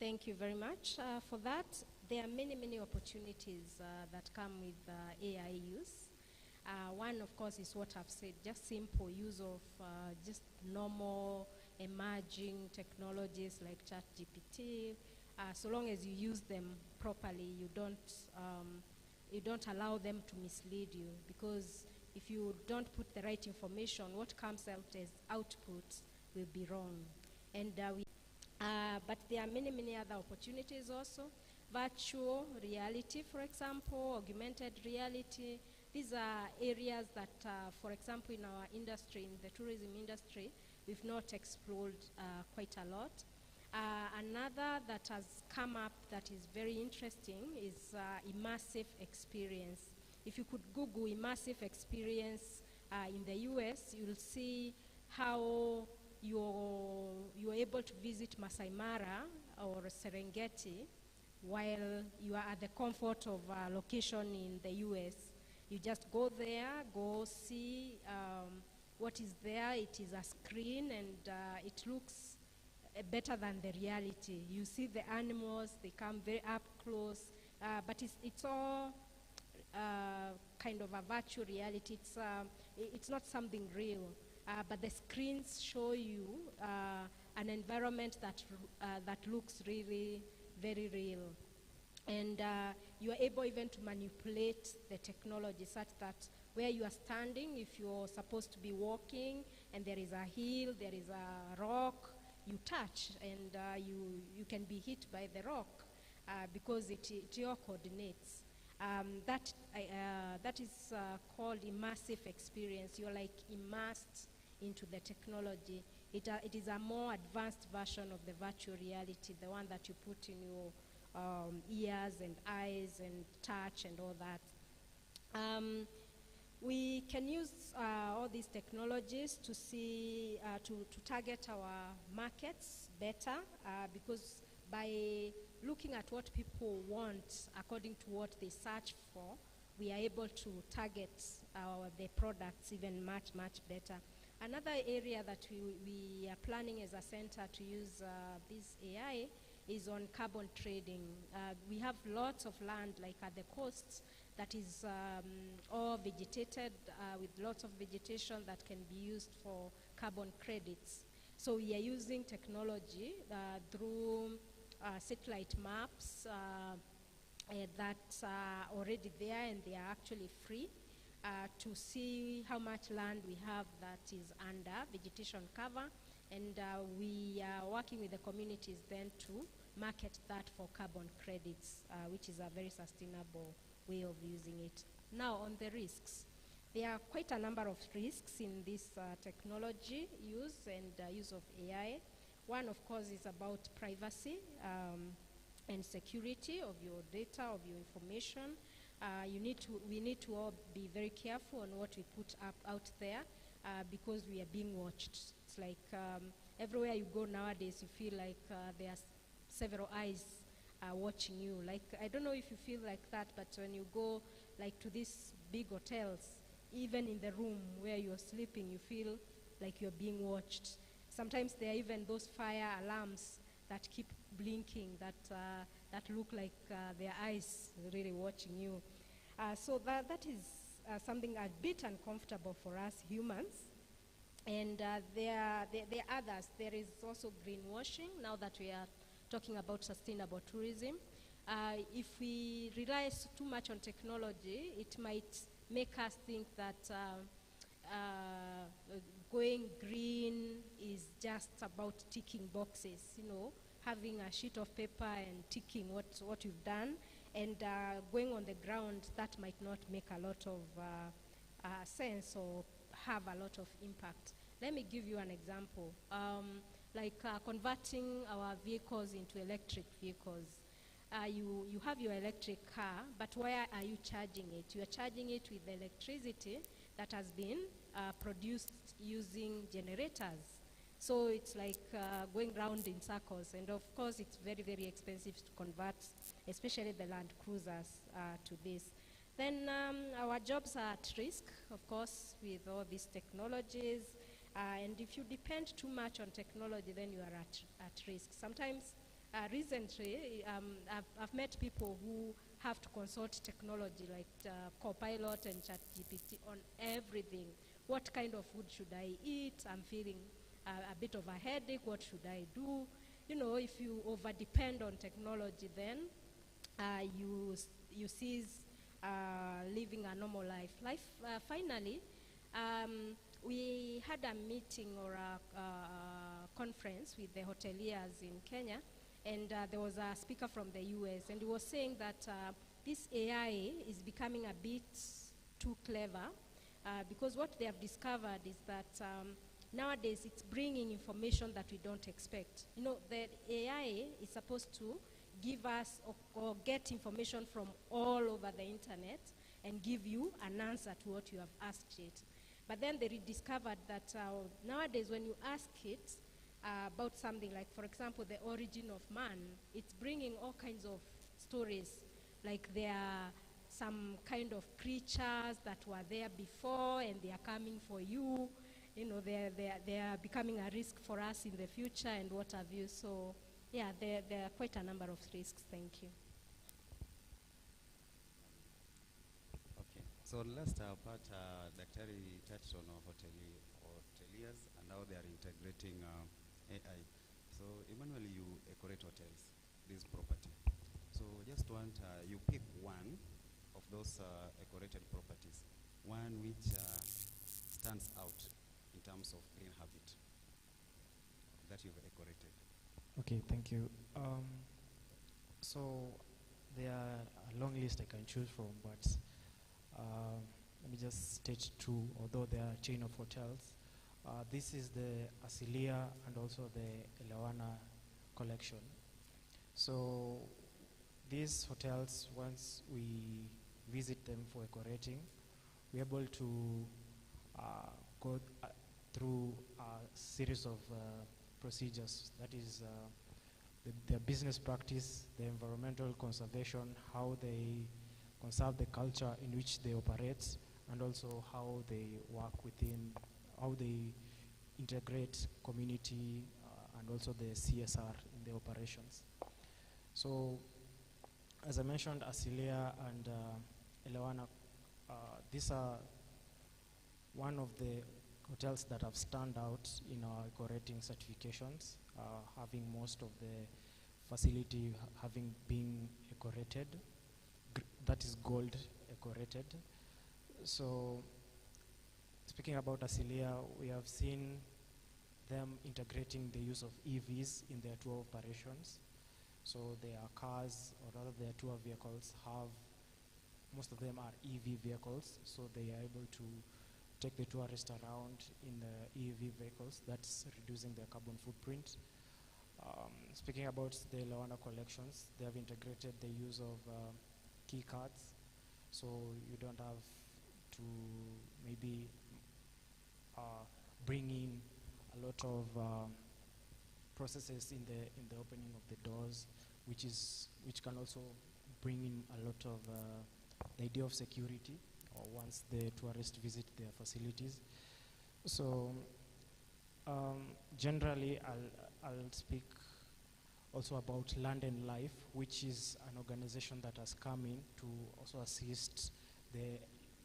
Thank you very much for that. There are many, many opportunities that come with AI use. One, of course, is what I've said, just simple use of just normal emerging technologies like ChatGPT. So long as you use them properly, you don't allow them to mislead you, because if you don't put the right information, what comes out as output will be wrong. And but there are many, many other opportunities also. Virtual reality, for example, augmented reality. These are areas that, for example, in our industry, in the tourism industry, we've not explored quite a lot. Another that has come up that is very interesting is immersive experience. If you could Google immersive experience in the US, you'll see how you're able to visit Masai Mara or Serengeti while you are at the comfort of a location in the US. You just go there, go see what is there. It is a screen, and it looks better than the reality. You see the animals, they come very up close, but it's all kind of a virtual reality. It's not something real, but the screens show you an environment that looks really very real. And you are able even to manipulate the technology such that where you are standing, if you're supposed to be walking and there is a hill, there is a rock, you touch, and you can be hit by the rock because it your coordinates. That is called immersive experience. You're like immersed into the technology. It is a more advanced version of the virtual reality, the one that you put in your ears and eyes and touch and all that. We can use all these technologies to see, to target our markets better, because by looking at what people want according to what they search for, we are able to target the products even much, much better. Another area that we are planning as a center to use this AI is on carbon trading. We have lots of land, like at the coasts, that is all vegetated with lots of vegetation that can be used for carbon credits. So we are using technology through satellite maps that are already there, and they are actually free, to see how much land we have that is under vegetation cover, and we are working with the communities then to market that for carbon credits, which is a very sustainable way of using it. Now, on the risks, there are quite a number of risks in this technology use and use of AI. One, of course, is about privacy and security of your data, of your information. We need to all be very careful on what we put up out there because we are being watched. It's like everywhere you go nowadays, you feel like there are several eyes watching you. Like, I don't know if you feel like that, but when you go like to these big hotels, even in the room where you're sleeping, you feel like you're being watched. Sometimes there are even those fire alarms that keep blinking, that look like their eyes really watching you. So that is something a bit uncomfortable for us humans. And there are others. There is also greenwashing, now that we are talking about sustainable tourism. If we rely too much on technology, it might make us think that going green is just about ticking boxes, having a sheet of paper and ticking what you've done, and going on the ground, that might not make a lot of sense or have a lot of impact. Let me give you an example. Converting our vehicles into electric vehicles. You have your electric car, but where are you charging it? You are charging it with electricity that has been produced using generators. So it's like going round in circles, and of course it's very, very expensive to convert, especially the Land Cruisers, to this. Then our jobs are at risk, of course, with all these technologies, and if you depend too much on technology, then you are at risk. Sometimes, recently, I've met people who have to consult technology like Copilot and ChatGPT on everything. What kind of food should I eat? I'm feeling a bit of a headache. What should I do? If you over-depend on technology, then you cease living a normal life. Finally, we had a meeting or a conference with the hoteliers in Kenya, and there was a speaker from the US, and he was saying that this AI is becoming a bit too clever, because what they have discovered is that nowadays it's bringing information that we don't expect. The AI is supposed to give us or get information from all over the internet and give you an answer to what you have asked it. But then they rediscovered that nowadays when you ask it about something like, for example, the origin of man, it's bringing all kinds of stories, like there are some kind of creatures that were there before and they are coming for you. They are becoming a risk for us in the future and what have you. So, yeah, there are quite a number of risks. Thank you. Okay, so last part, Daktari touched on hoteliers and how they are integrating AI. So, Emmanuel, you decorate hotels, this property. So, just want you pick one of those decorated properties, one which stands out in terms of green habit that you've decorated. Okay, thank you. So there are a long list I can choose from, but let me just state two, although they are a chain of hotels. This is the Asilia and also the Elewana collection. So these hotels, once we visit them for decorating, we're able to go through a series of procedures. That is their business practice, the environmental conservation, how they conserve the culture in which they operate, and also how they work within, how they integrate community and also the CSR in the operations. So, as I mentioned, Asilia and Elewana, these are one of the hotels that have stand out in our eco-rating certifications, having most of the facility having been eco-rated, that is gold eco-rated. So speaking about Asilia, we have seen them integrating the use of EVs in their tour operations. So their cars, or rather their tour vehicles, most of them are EV vehicles, so they are able to take the tourist around in the EV vehicles. That's reducing their carbon footprint. Speaking about the Elewana collections, they have integrated the use of key cards, so you don't have to maybe bring in a lot of processes in the opening of the doors, which can also bring in a lot of the idea of security once the tourists visit their facilities. So Generally, I'll speak also about Land and Life, which is an organization that has come in to also assist the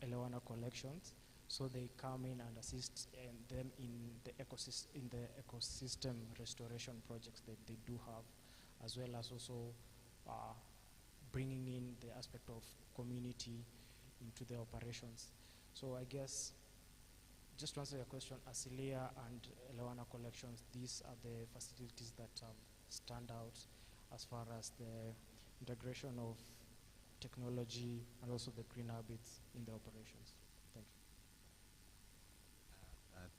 Elewana collections. So they come in and assist them in the ecosystem restoration projects that they do have, as well as also bringing in the aspect of community into the operations. So I guess, just to answer your question, Asilia and Elewana collections, these are the facilities that stand out as far as the integration of technology and also the green habits in the operations. Thank you.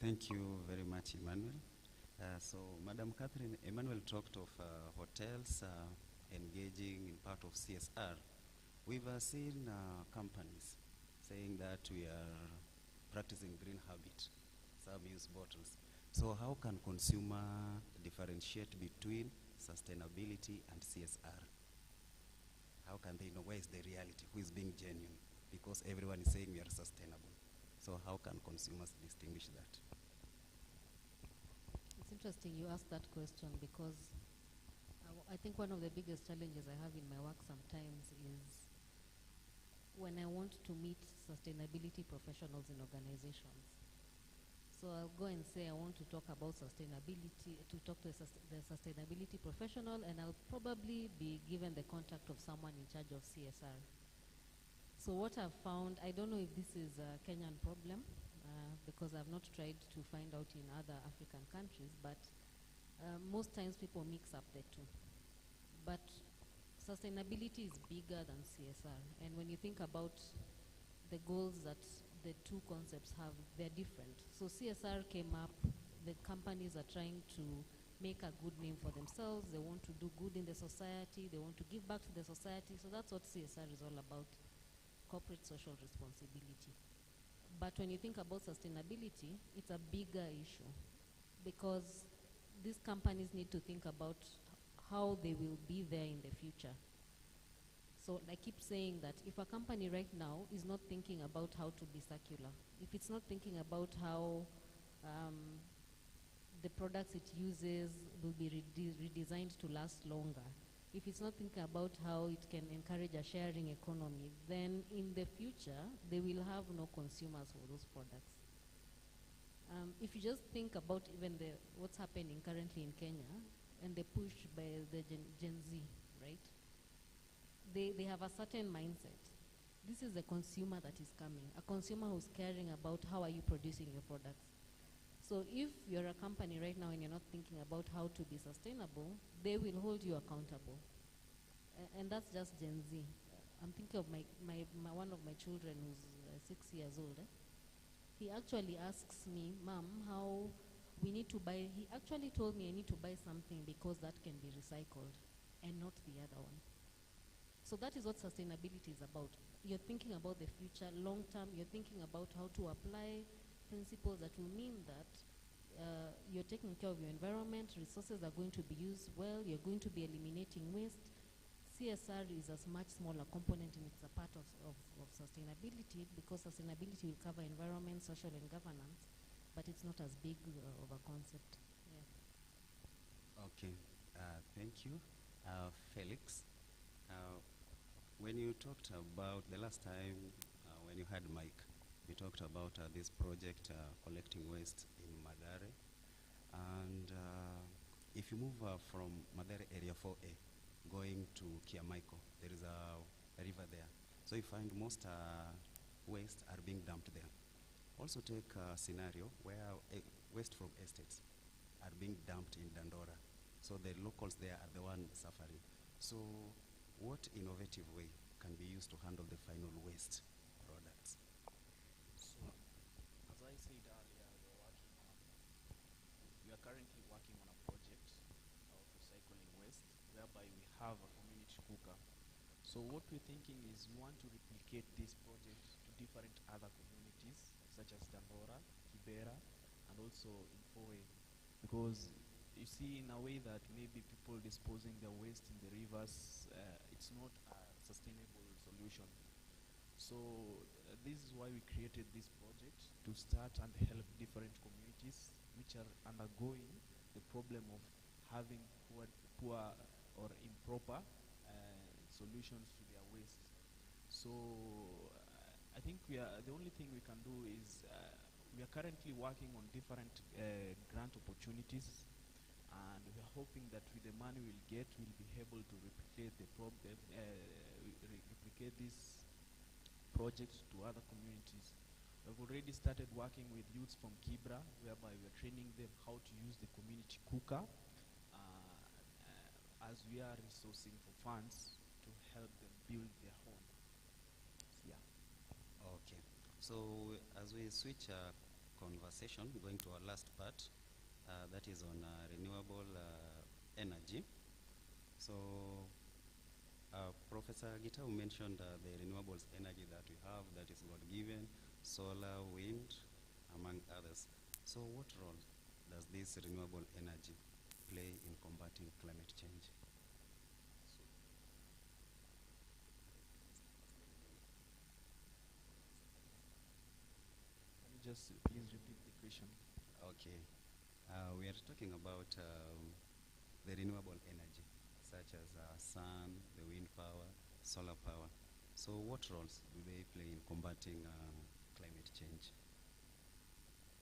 Thank you very much, Emmanuel. So, Madam Catherine, Emmanuel talked of hotels engaging in part of CSR. We've seen companies saying that we are practicing green habit. Some use bottles. So how can consumer differentiate between sustainability and CSR? How can they know where is the reality, who is being genuine? Because everyone is saying we are sustainable. So how can consumers distinguish that? It's interesting you asked that question because I think one of the biggest challenges I have in my work sometimes is when I want to meet sustainability professionals in organizations. So I'll go and say I want to talk about sustainability, to talk to the sustainability professional, and I'll probably be given the contact of someone in charge of CSR. So what I've found, I don't know if this is a Kenyan problem, because I've not tried to find out in other African countries, but most times people mix up the two. But sustainability is bigger than CSR, and when you think about the goals that the two concepts have, they're different. So CSR came up, the companies are trying to make a good name for themselves, they want to do good in the society, they want to give back to the society, so that's what CSR is all about, corporate social responsibility. But when you think about sustainability, it's a bigger issue because these companies need to think about how they will be there in the future. So I keep saying that if a company right now is not thinking about how to be circular, if it's not thinking about how the products it uses will be redesigned to last longer, if it's not thinking about how it can encourage a sharing economy, then in the future, they will have no consumers for those products. If you just think about even what's happening currently in Kenya and the push by the Gen Z, right? They have a certain mindset. This is the consumer that is coming, a consumer who's caring about how are you producing your products. So if you're a company right now and you're not thinking about how to be sustainable, they will hold you accountable. And that's just Gen Z. I'm thinking of one of my children who's 6 years old. He actually asks me, Mom, how we need to buy, he actually told me I need to buy something because that can be recycled and not the other one. So that is what sustainability is about. You're thinking about the future, long term, you're thinking about how to apply principles that will mean that you're taking care of your environment, resources are going to be used well, you're going to be eliminating waste. CSR is a much smaller component and it's a part of sustainability because sustainability will cover environment, social and governance, but it's not as big of a concept. Yeah. Okay, thank you. Felix, when you talked about the last time when you had Mike, you talked about this project collecting waste in Madare, and if you move from Madare area 4A going to Kiamaiko, there is a river there, so you find most waste are being dumped there. Also take a scenario where waste from estates are being dumped in Dandora, so the locals there are the one suffering. So what innovative way can be used to handle the final waste products? So, as I said earlier, we are currently working on a project of recycling waste, whereby we have a community cooker. So what we're thinking is we want to replicate this project to different other communities, such as Dandora, Kibera, and also in Foe, because you see in a way that maybe people disposing their waste in the rivers, it's not a sustainable solution. So this is why we created this project, to start and help different communities which are undergoing the problem of having poor or improper solutions to their waste. So I think the only thing we can do is we are currently working on different grant opportunities, and we are hoping that with the money we'll get, we'll be able to replicate the problem, replicate this project to other communities. We've already started working with youths from Kibra, whereby we're training them how to use the community cooker, as we are resourcing for funds to help them build their home. Yeah. Okay. So as we switch conversation, going to our last part, that is on renewable energy. So Professor Gitau mentioned the renewables energy that we have, that is God-given, solar, wind, among others. So what role does this renewable energy play in combating climate change? Can you just please repeat the question? Okay. We are talking about the renewable energy, such as sun, the wind power, solar power. So what roles do they play in combating climate change?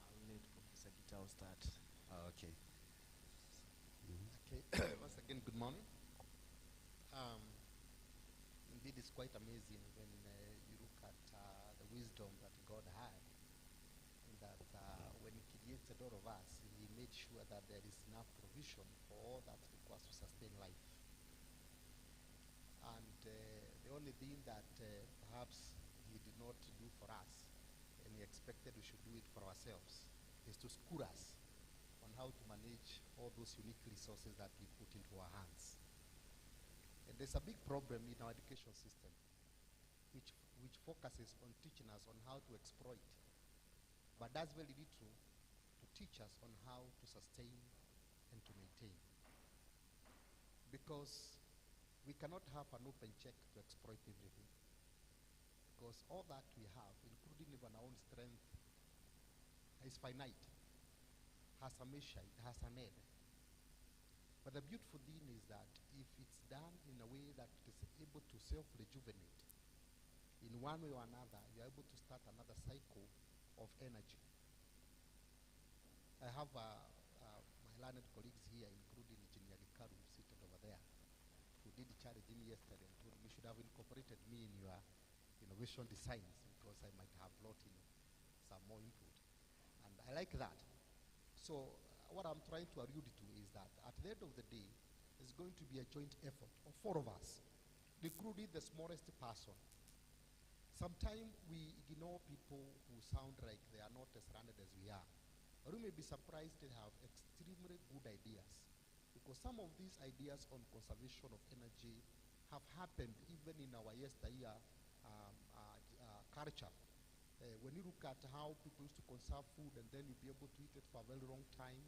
I'll let Professor Gitau start. Okay. Okay, once again, good morning. Indeed, it's quite amazing when you look at the wisdom that God had, and that when He created all of us, He made sure that there is enough provision for all that requires to sustain life. And the only thing that perhaps He did not do for us, and He expected we should do it for ourselves, is to school us on how to manage all those unique resources that He put into our hands. And there's a big problem in our education system, which focuses on teaching us on how to exploit, but does very little to teach us on how to sustain and to maintain. Because we cannot have an open check to exploit everything. Because all that we have, including even our own strength, is finite, has a measure, it has an end. But the beautiful thing is that if it's done in a way that it is able to self-rejuvenate, in one way or another, you're able to start another cycle of energy. I have my learned colleagues here, including Engineer Likaru, seated over there, who did challenge me yesterday and told me you should have incorporated me in your innovation designs, because I might have brought in some more input. And I like that. So what I'm trying to allude to is that at the end of the day, it's going to be a joint effort of four of us, including the smallest person. Sometimes we ignore people who sound like they are not as learned as we are. Or we may be surprised they have extremely good ideas, because some of these ideas on conservation of energy have happened even in our yesteryear culture. When you look at how people used to conserve food and then you'll be able to eat it for a very long time,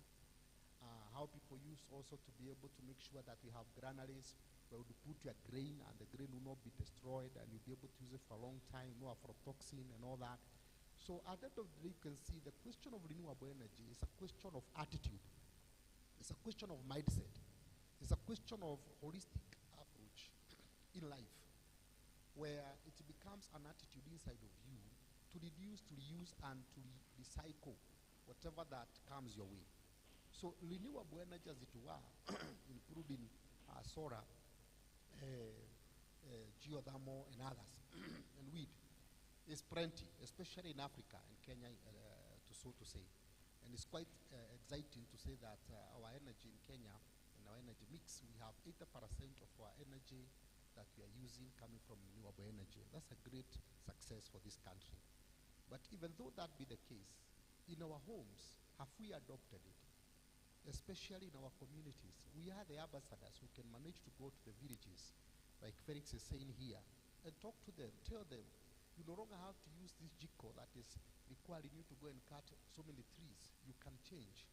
how people used also to be able to make sure that we have granaries where you put your grain and the grain will not be destroyed and you'll be able to use it for a long time, no aflatoxin and all that. So at the end of the day, you can see the question of renewable energy is a question of attitude. It's a question of mindset. It's a question of holistic approach in life, where it becomes an attitude inside of you to reduce, to reuse, and to recycle whatever that comes your way. So renewable energy, as it were, including solar, geothermal, and others, and wind, is plenty, especially in Africa and Kenya, so to say. And it's quite exciting to say that our energy in Kenya, in our energy mix, we have 80% of our energy that we are using coming from renewable energy. That's a great success for this country. But even though that be the case, in our homes, have we adopted it? Especially in our communities, we are the ambassadors who can manage to go to the villages, like Felix is saying here, and talk to them, tell them, you no longer have to use this jiko that is requiring you to go and cut so many trees. You can change.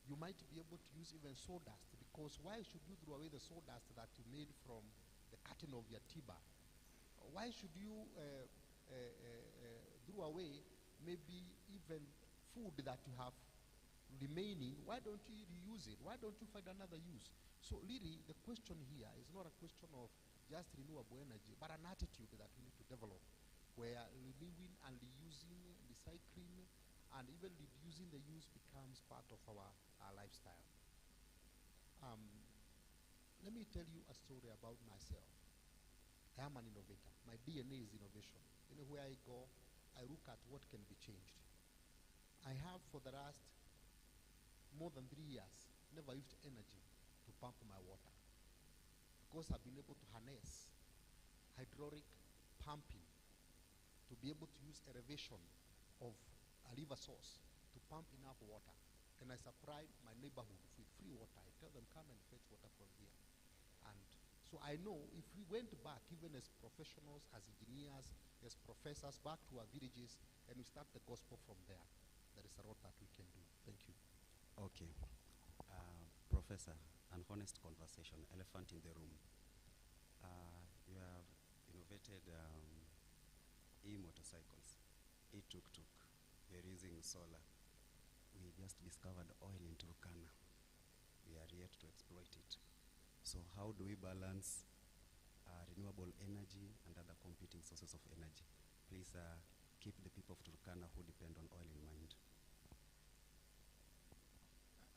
You might be able to use even sawdust, because why should you throw away the sawdust that you made from the cutting of your timber? Why should you threw away maybe even food that you have remaining, why don't you reuse it? Why don't you find another use? So really, the question here is not a question of just renewable energy, but an attitude that we need to develop, where renewing and reusing, recycling, and even reducing the use becomes part of our lifestyle. Let me tell you a story about myself. I am an innovator. My DNA is innovation. Anywhere I go, I look at what can be changed. I have, for the last more than 3 years, never used energy to pump my water, because I've been able to harness hydraulic pumping to be able to use elevation of a river source to pump enough water. And I supply my neighborhood with free water. I tell them, come and fetch water from here. And so I know if we went back, even as professionals, as engineers, as professors, back to our villages, and we start the gospel from there, there is a lot that we can do. Thank you. Okay. Professor, an honest conversation, elephant in the room. You have innovated e-motorcycles, e-tuk-tuk. You're using solar. We just discovered oil in Turkana. We are yet to exploit it. So how do we balance renewable energy and other competing sources of energy? Please keep the people of Turkana who depend on oil in mind.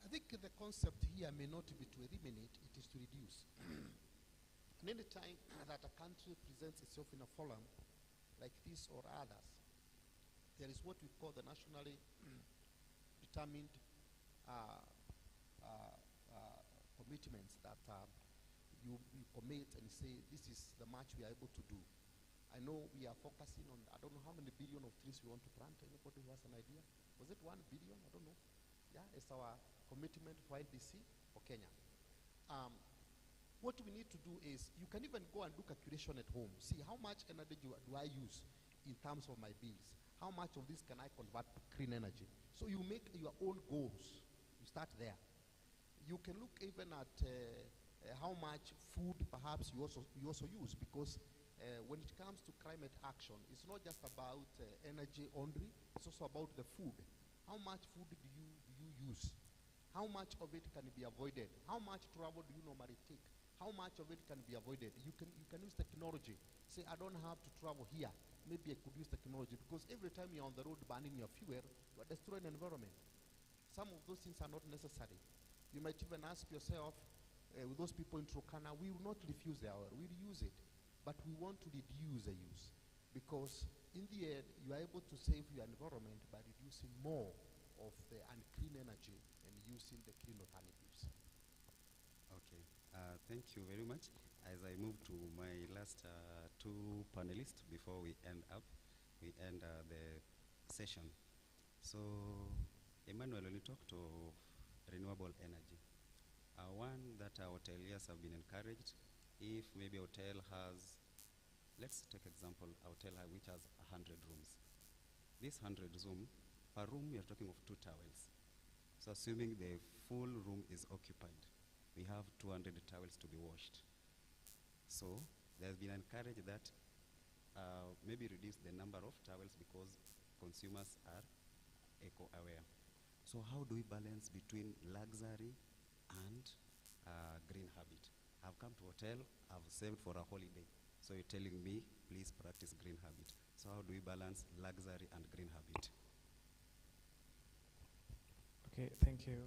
I think the concept here may not be to eliminate, it is to reduce. And any time that a country presents itself in a forum like this or others, there is what we call the nationally determined commitments that you commit and say, this is the much we are able to do. I know we are focusing on, I don't know how many billion of trees we want to plant. Anybody who has an idea? Was it 1 billion? I don't know. Yeah, it's our commitment for NDC for Kenya. What we need to do is, you can even go and do calculation at home. See how much energy do I use in terms of my bills. How much of this can I convert to clean energy? So you make your own goals. You start there. You can look even at how much food perhaps you also use, because when it comes to climate action, it's not just about energy only, it's also about the food. How much food do you use? How much of it can be avoided? How much travel do you normally take? How much of it can be avoided? You can use technology. Say, I don't have to travel here. Maybe I could use technology, because every time you're on the road burning your fuel, you are destroying the environment. Some of those things are not necessary. You might even ask yourself, with those people in Turkana, we will not refuse their oil, we'll use it. But we want to reduce the use, because in the end, you are able to save your environment by reducing more of the unclean energy and using the clean alternatives. Okay, thank you very much. As I move to my last two panelists before we end the session. So, Emmanuel, when you talk to renewable energy, one that our hoteliers have been encouraged, if maybe a hotel has, let's take example, a hotel which has 100 rooms. This 100 room, per room we are talking of 2 towels. So assuming the full room is occupied, we have 200 towels to be washed. So there's been encouraged that maybe reduce the number of towels because consumers are eco-aware. So how do we balance between luxury and green habit? I've come to hotel, I've saved for a holiday. So you're telling me, please practice green habit. So how do we balance luxury and green habit? Okay, thank you.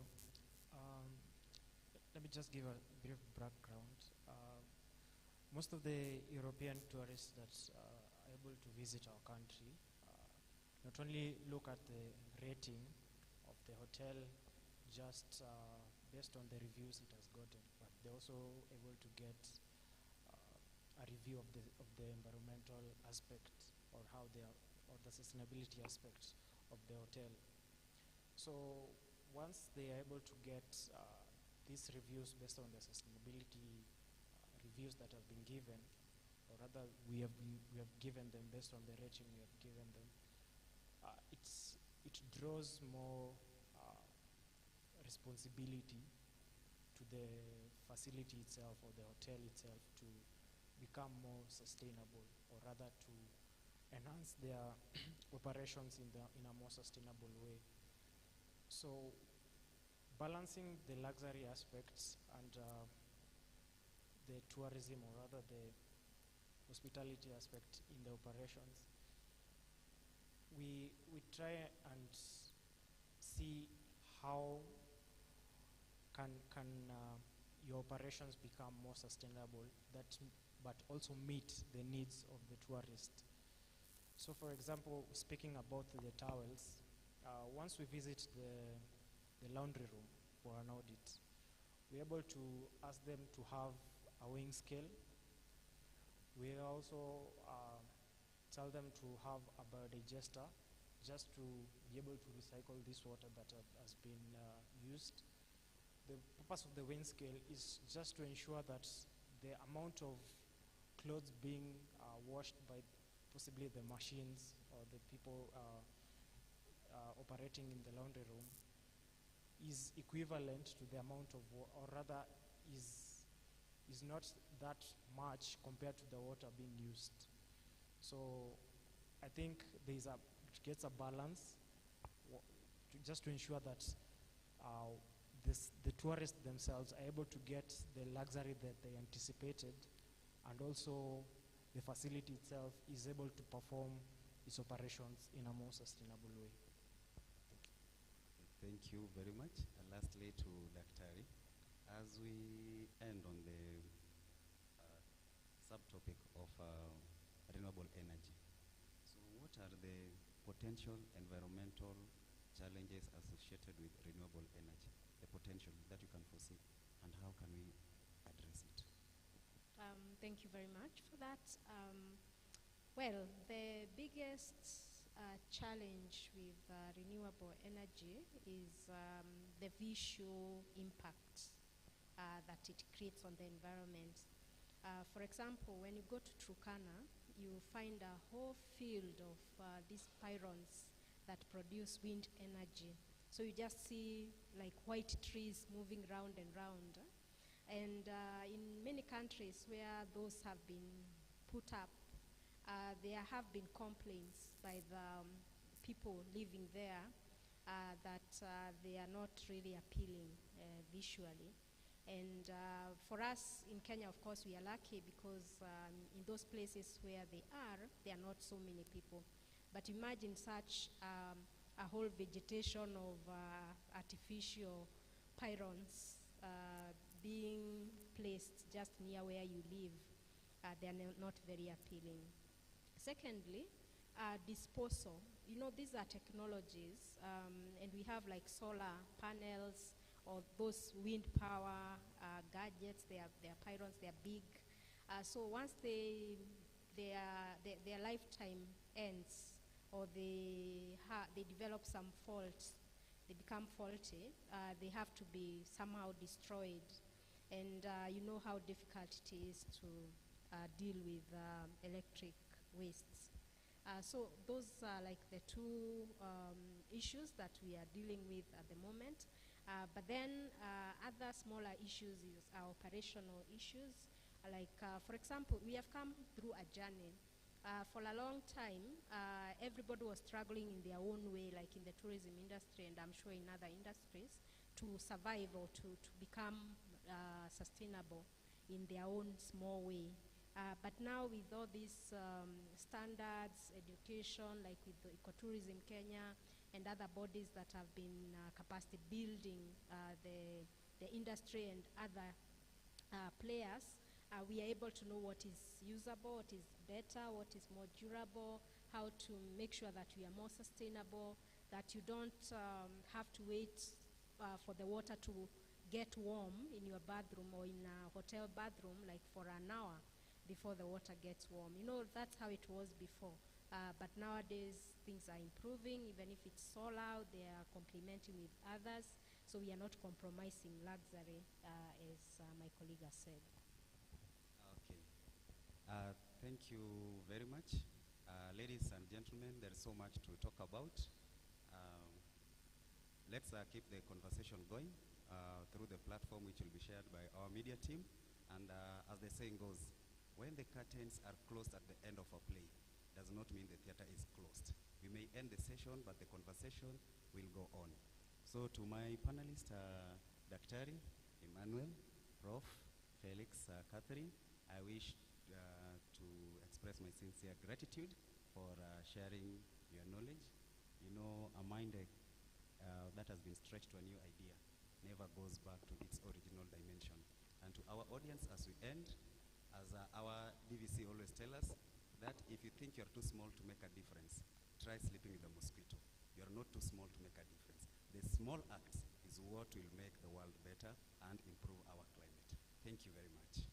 Let me just give a brief background. Most of the European tourists that are able to visit our country not only look at the rating of the hotel just based on the reviews it has gotten, but they're also able to get a review of the environmental aspect, or how they are, or the sustainability aspect of the hotel. So once they are able to get these reviews based on the sustainability reviews that have been given, or rather we have given them based on the rating we have given them, it draws more responsibility to the facility itself or the hotel itself to become more sustainable, or rather to enhance their operations in a more sustainable way. So balancing the luxury aspects and the tourism, or rather the hospitality aspect in the operations, we try and see how can your operations become more sustainable, but also meet the needs of the tourist. So for example, speaking about the towels, once we visit the laundry room for an audit, we're able to ask them to have a weighing scale. We also tell them to have a biodigester, just to be able to recycle this water that has been used. The purpose of the weighing scale is just to ensure that the amount of clothes being washed by possibly the machines or the people operating in the laundry room is equivalent to the amount of, or rather is not that much compared to the water being used. So I think it gets a balance just to ensure that the tourists themselves are able to get the luxury that they anticipated, and also the facility itself is able to perform its operations in a more sustainable way. Thank you very much. And lastly to Daktari, as we end on the subtopic of renewable energy, so what are the potential environmental challenges associated with renewable energy, the potential that you can foresee, and how can we address it? Thank you very much for that. Well, the biggest challenge with renewable energy is the visual impact that it creates on the environment. For example, when you go to Turkana, you find a whole field of these pylons that produce wind energy. So you just see like white trees moving round and round. And in many countries where those have been put up, there have been complaints by the people living there that they are not really appealing visually. And for us in Kenya, of course, we are lucky because in those places where there are not so many people. But imagine such a whole vegetation of artificial pylons being placed just near where you live. They are not very appealing. Secondly, disposal. You know, these are technologies, and we have like solar panels or those wind power gadgets. They are pylons, they are big. So once their lifetime ends, or they develop some faults, they become faulty, they have to be somehow destroyed. And you know how difficult it is to deal with electric wastes. So those are like the two issues that we are dealing with at the moment. But then other smaller issues are operational issues. Like, for example, we have come through a journey. For a long time, everybody was struggling in their own way, like in the tourism industry, and I'm sure in other industries, to survive or to become sustainable in their own small way. But now with all these standards, education, like with the Ecotourism Kenya and other bodies that have been capacity building the industry and other players, we are able to know what is usable, what is better, what is more durable, how to make sure that we are more sustainable, that you don't have to wait for the water to get warm in your bathroom or in a hotel bathroom, like for an hour before the water gets warm. You know, that's how it was before. But nowadays, things are improving. Even if it's solar, they are complementing with others. So we are not compromising luxury, as my colleague has said. Okay. Thank you very much. Ladies and gentlemen, there's so much to talk about. Let's keep the conversation going through the platform, which will be shared by our media team. And as the saying goes, when the curtains are closed at the end of a play, does not mean the theater is closed. We may end the session, but the conversation will go on. So to my panelists, Daktari, Emmanuel, Prof, Felix, Catherine, I wish to express my sincere gratitude for sharing your knowledge. You know, a mind that has been stretched to a new idea never goes back to its original dimension. And to our audience, as we end, as our DVC always tell us, that if you think you're too small to make a difference, try sleeping with a mosquito. You're not too small to make a difference. The small acts is what will make the world better and improve our climate. Thank you very much.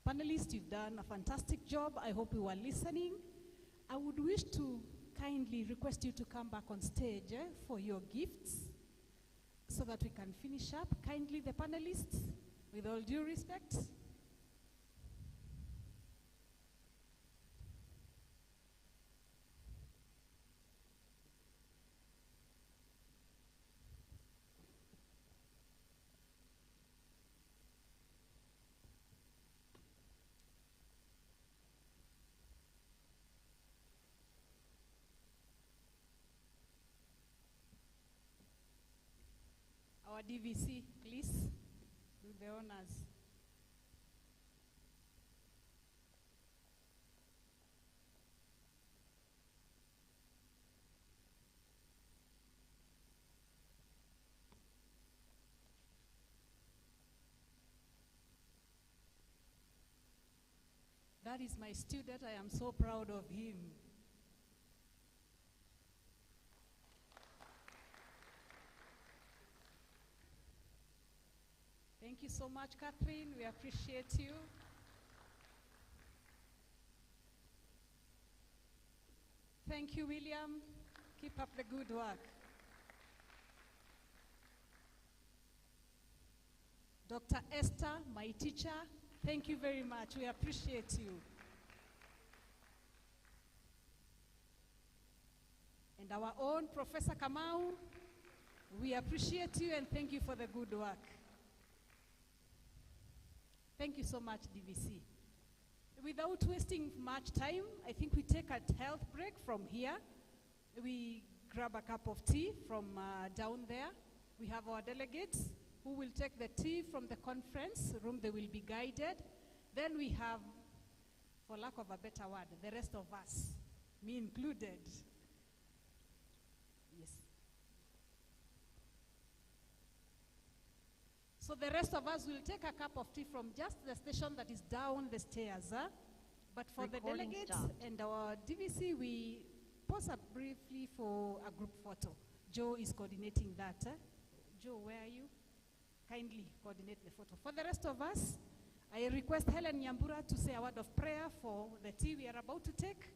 Panelists, you've done a fantastic job. I hope you were listening. I would wish to kindly request you to come back on stage for your gifts so that we can finish up. Kindly, the panelists, with all due respect. Our DVC, please, do the honors. That is my student. I am so proud of him. Thank you so much, Catherine. We appreciate you. Thank you, William. Keep up the good work. Dr. Esther, my teacher, thank you very much. We appreciate you. And our own Professor Kamau, we appreciate you and thank you for the good work. Thank you so much, DVC. Without wasting much time, I think we take a health break from here. We grab a cup of tea from down there. We have our delegates who will take the tea from the conference room. They will be guided. Then we have, for lack of a better word, the rest of us, me included. Yes. So the rest of us will take a cup of tea from just the station that is down the stairs. But for Recording the delegates stopped. and our DVC, we pause up briefly for a group photo. Joe is coordinating that. Joe, where are you? Kindly coordinate the photo. For the rest of us, I request Helen Nyambura to say a word of prayer for the tea we are about to take,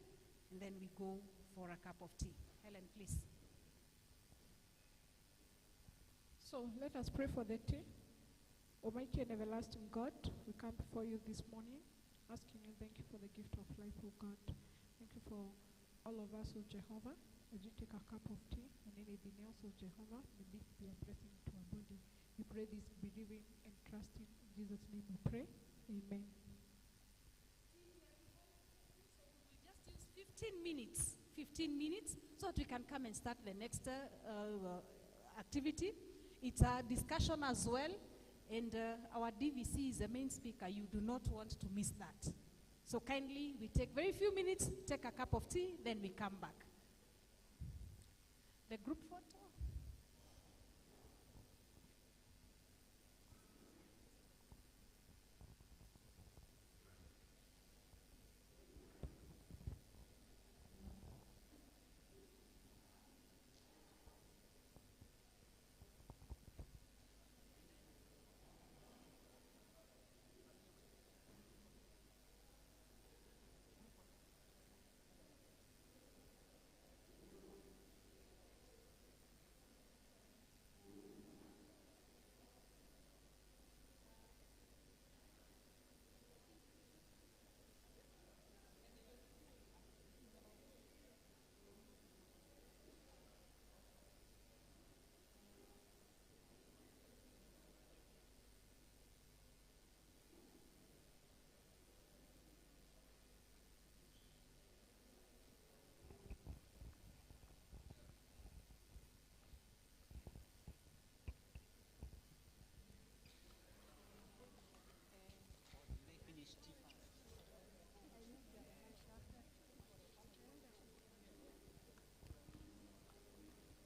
and then we go for a cup of tea. Helen, please. So let us pray for the tea. Almighty and everlasting God, we come before you this morning, asking you thank you for the gift of life, oh God. Thank you for all of us, oh Jehovah, as we take a cup of tea and anything else, oh Jehovah, may this be a blessing to our body. We pray this believing and trusting. In Jesus' name we pray. Amen. So we'll just use 15 minutes so that we can come and start the next activity. It's a discussion as well. And our DVC is the main speaker. You do not want to miss that. So kindly, we take very few minutes, take a cup of tea, then we come back. The group photo.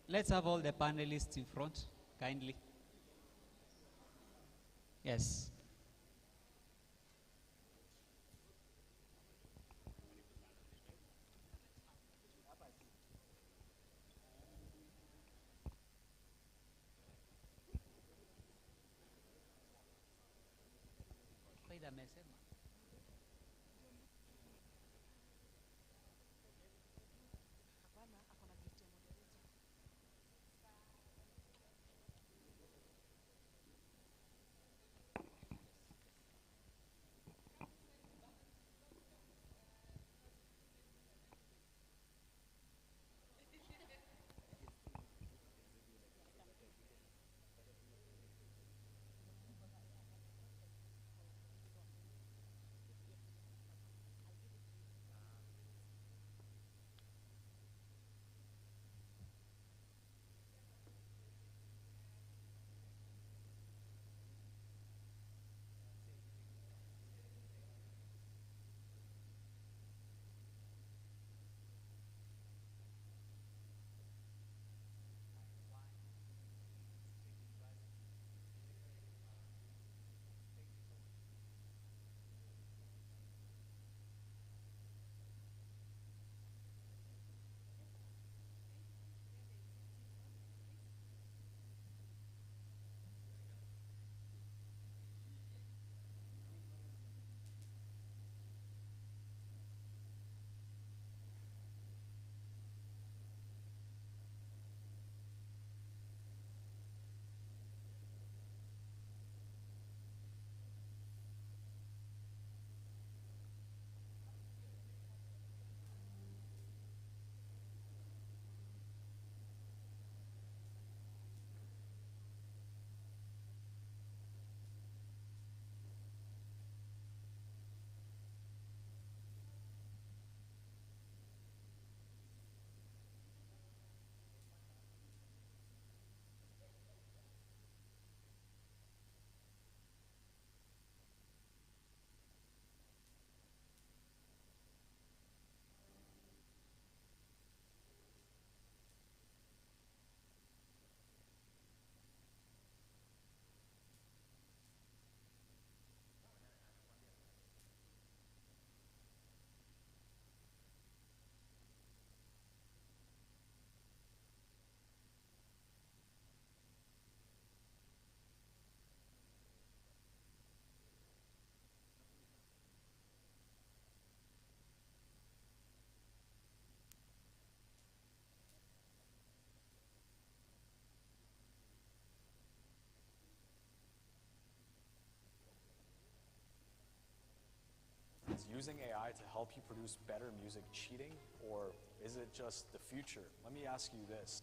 let's have all the panelists in front, kindly. Yes. Is using AI to help you produce better music cheating, or is it just the future? Let me ask you this.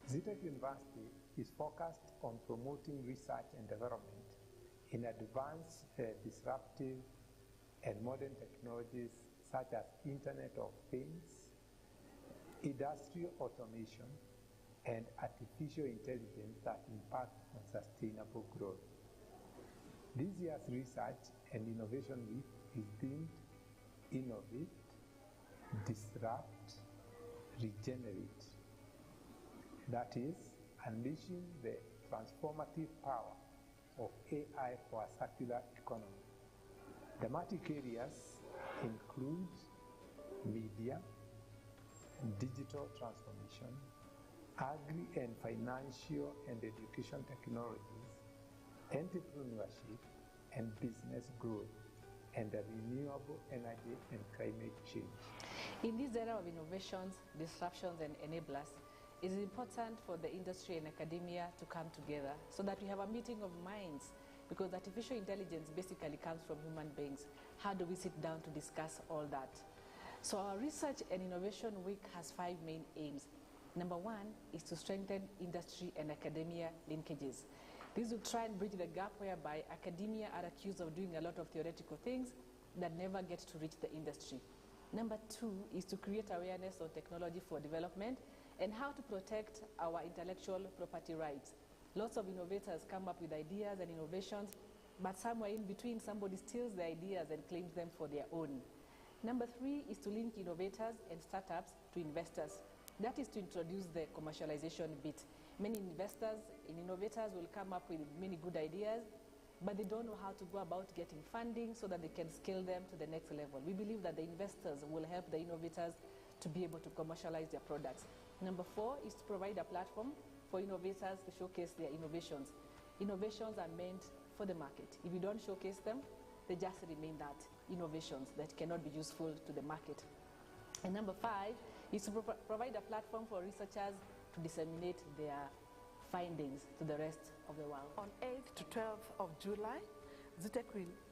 Zetech University is focused on promoting research and development in advanced, disruptive, and modern technologies such as Internet of Things, industrial automation, and artificial intelligence that impact on sustainable growth. This year's Research and Innovation Week is themed Innovate, Disrupt, Regenerate. That is, unleashing the transformative power of AI for a circular economy. Thematic areas include media, digital transformation, agri and financial and education technologies, entrepreneurship and business growth, and renewable energy and climate change. In this era of innovations, disruptions, and enablers, it is important for the industry and academia to come together so that we have a meeting of minds, because artificial intelligence basically comes from human beings. How do we sit down to discuss all that? So our Research and Innovation Week has 5 main aims. Number 1 is to strengthen industry and academia linkages. This will try and bridge the gap whereby academia are accused of doing a lot of theoretical things that never get to reach the industry. Number 2 is to create awareness on technology for development and how to protect our intellectual property rights. Lots of innovators come up with ideas and innovations, but somewhere in between somebody steals the ideas and claims them for their own. Number 3 is to link innovators and startups to investors. That is to introduce the commercialization bit. Many investors and innovators will come up with many good ideas, but they don't know how to go about getting funding so that they can scale them to the next level. We believe that the investors will help the innovators to be able to commercialize their products. Number 4 is to provide a platform for innovators to showcase their innovations. Innovations are meant for the market. If you don't showcase them, they just remain that, innovations that cannot be useful to the market. And number 5 is to provide a platform for researchers to disseminate their findings to the rest of the world. On 8th to 12th of July, Zetech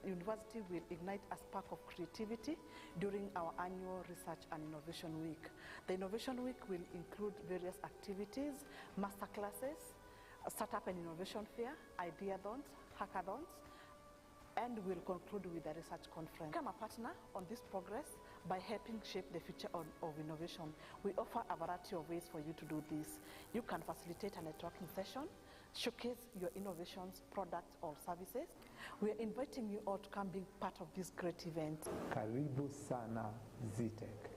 University will ignite a spark of creativity during our annual Research and Innovation Week. The Innovation Week will include various activities, masterclasses, a startup and innovation fair, ideathons, hackathons, and we'll conclude with a research conference. Become a partner on this progress by helping shape the future of innovation. We offer a variety of ways for you to do this. You can facilitate a networking session, showcase your innovations, products, or services. We are inviting you all to come be part of this great event. Karibu sana Zetech.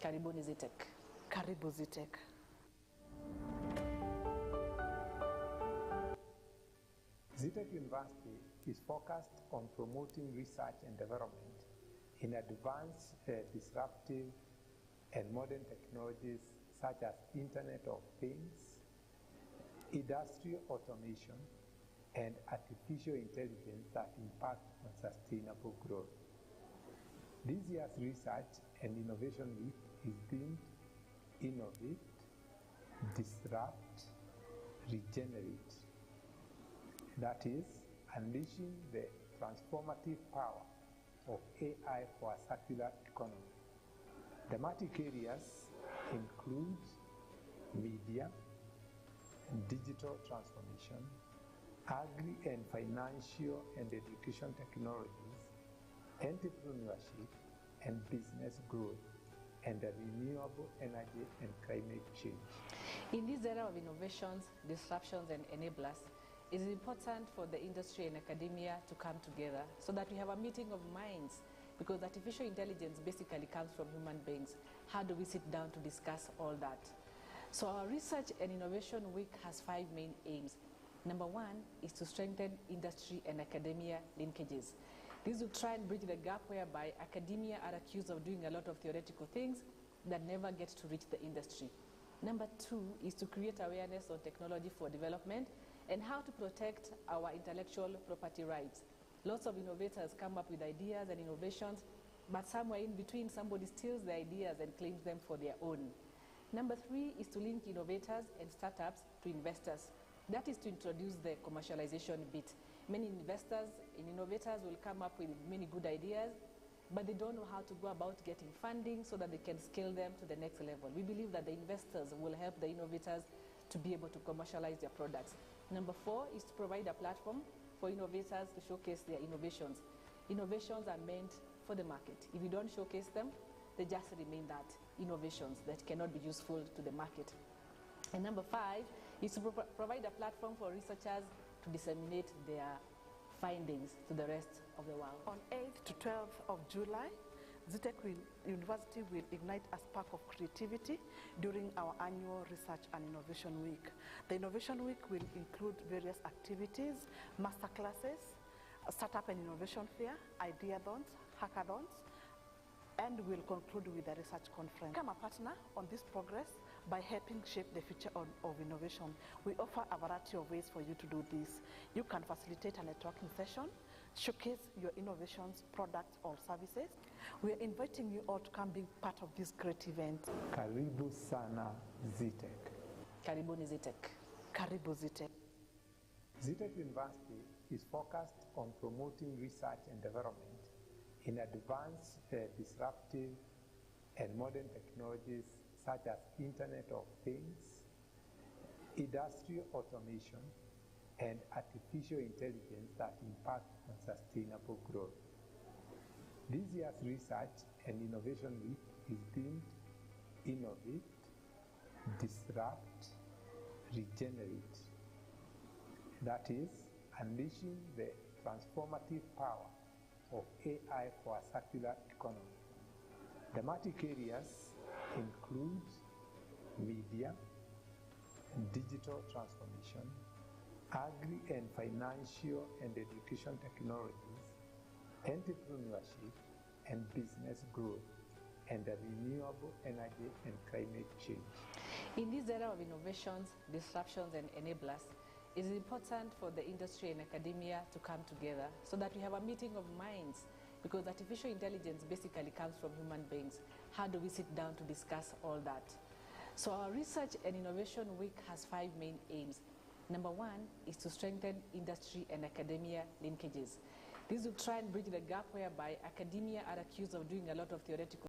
Karibuni Zetech. Karibu Zetech. Zetech University is focused on promoting research and development in advanced, disruptive, and modern technologies such as Internet of Things, industrial automation, and artificial intelligence that impact on sustainable growth. This year's Research and Innovation Week is themed Innovate, Disrupt, Regenerate. That is, unleashing the transformative power of AI for a circular economy. Thematic areas include media, digital transformation, agri and financial and education technologies, entrepreneurship and business growth, and renewable energy and climate change. In this era of innovations, disruptions, and enablers, it is important for the industry and academia to come together so that we have a meeting of minds, because artificial intelligence basically comes from human beings. How do we sit down to discuss all that? So our Research and Innovation Week has 5 main aims. Number 1 is to strengthen industry and academia linkages. This will try and bridge the gap whereby academia are accused of doing a lot of theoretical things that never get to reach the industry. Number 2 is to create awareness on technology for development and how to protect our intellectual property rights. Lots of innovators come up with ideas and innovations, but somewhere in between somebody steals the ideas and claims them for their own. Number 3 is to link innovators and startups to investors. That is to introduce the commercialization bit. Many investors and innovators will come up with many good ideas, but they don't know how to go about getting funding so that they can scale them to the next level. We believe that the investors will help the innovators to be able to commercialize their products. Number 4 is to provide a platform for innovators to showcase their innovations. Innovations are meant for the market. If you don't showcase them, they just remain that, innovations that cannot be useful to the market. And number 5 is to provide a platform for researchers to disseminate their findings to the rest of the world. On 8th to 12th of July, Zetech University will ignite a spark of creativity during our annual Research and Innovation Week. The Innovation Week will include various activities, masterclasses, a startup and innovation fair, ideathons, hackathons, and will conclude with a research conference. Become a partner on this progress by helping shape the future of innovation. We offer a variety of ways for you to do this. You can facilitate a networking session, showcase your innovations, products, or services. We are inviting you all to come be part of this great event. Karibu sana Zetech. Karibuni Zetech. Karibu Zetech. Zetech University is focused on promoting research and development in advanced, disruptive, and modern technologies such as Internet of Things, industrial automation, and artificial intelligence that impact on sustainable growth. This year's Research and Innovation Week is themed Innovate, Disrupt, Regenerate. That is, unleashing the transformative power of AI for a circular economy. Thematic areas include media, digital transformation, agri and financial and education technologies, entrepreneurship and business growth, and renewable energy and climate change. In this era of innovations, disruptions, and enablers, it is important for the industry and academia to come together so that we have a meeting of minds, because artificial intelligence basically comes from human beings. How do we sit down to discuss all that? So our Research and Innovation Week has 5 main aims. Number 1 is to strengthen industry and academia linkages. This will try and bridge the gap whereby academia are accused of doing a lot of theoretical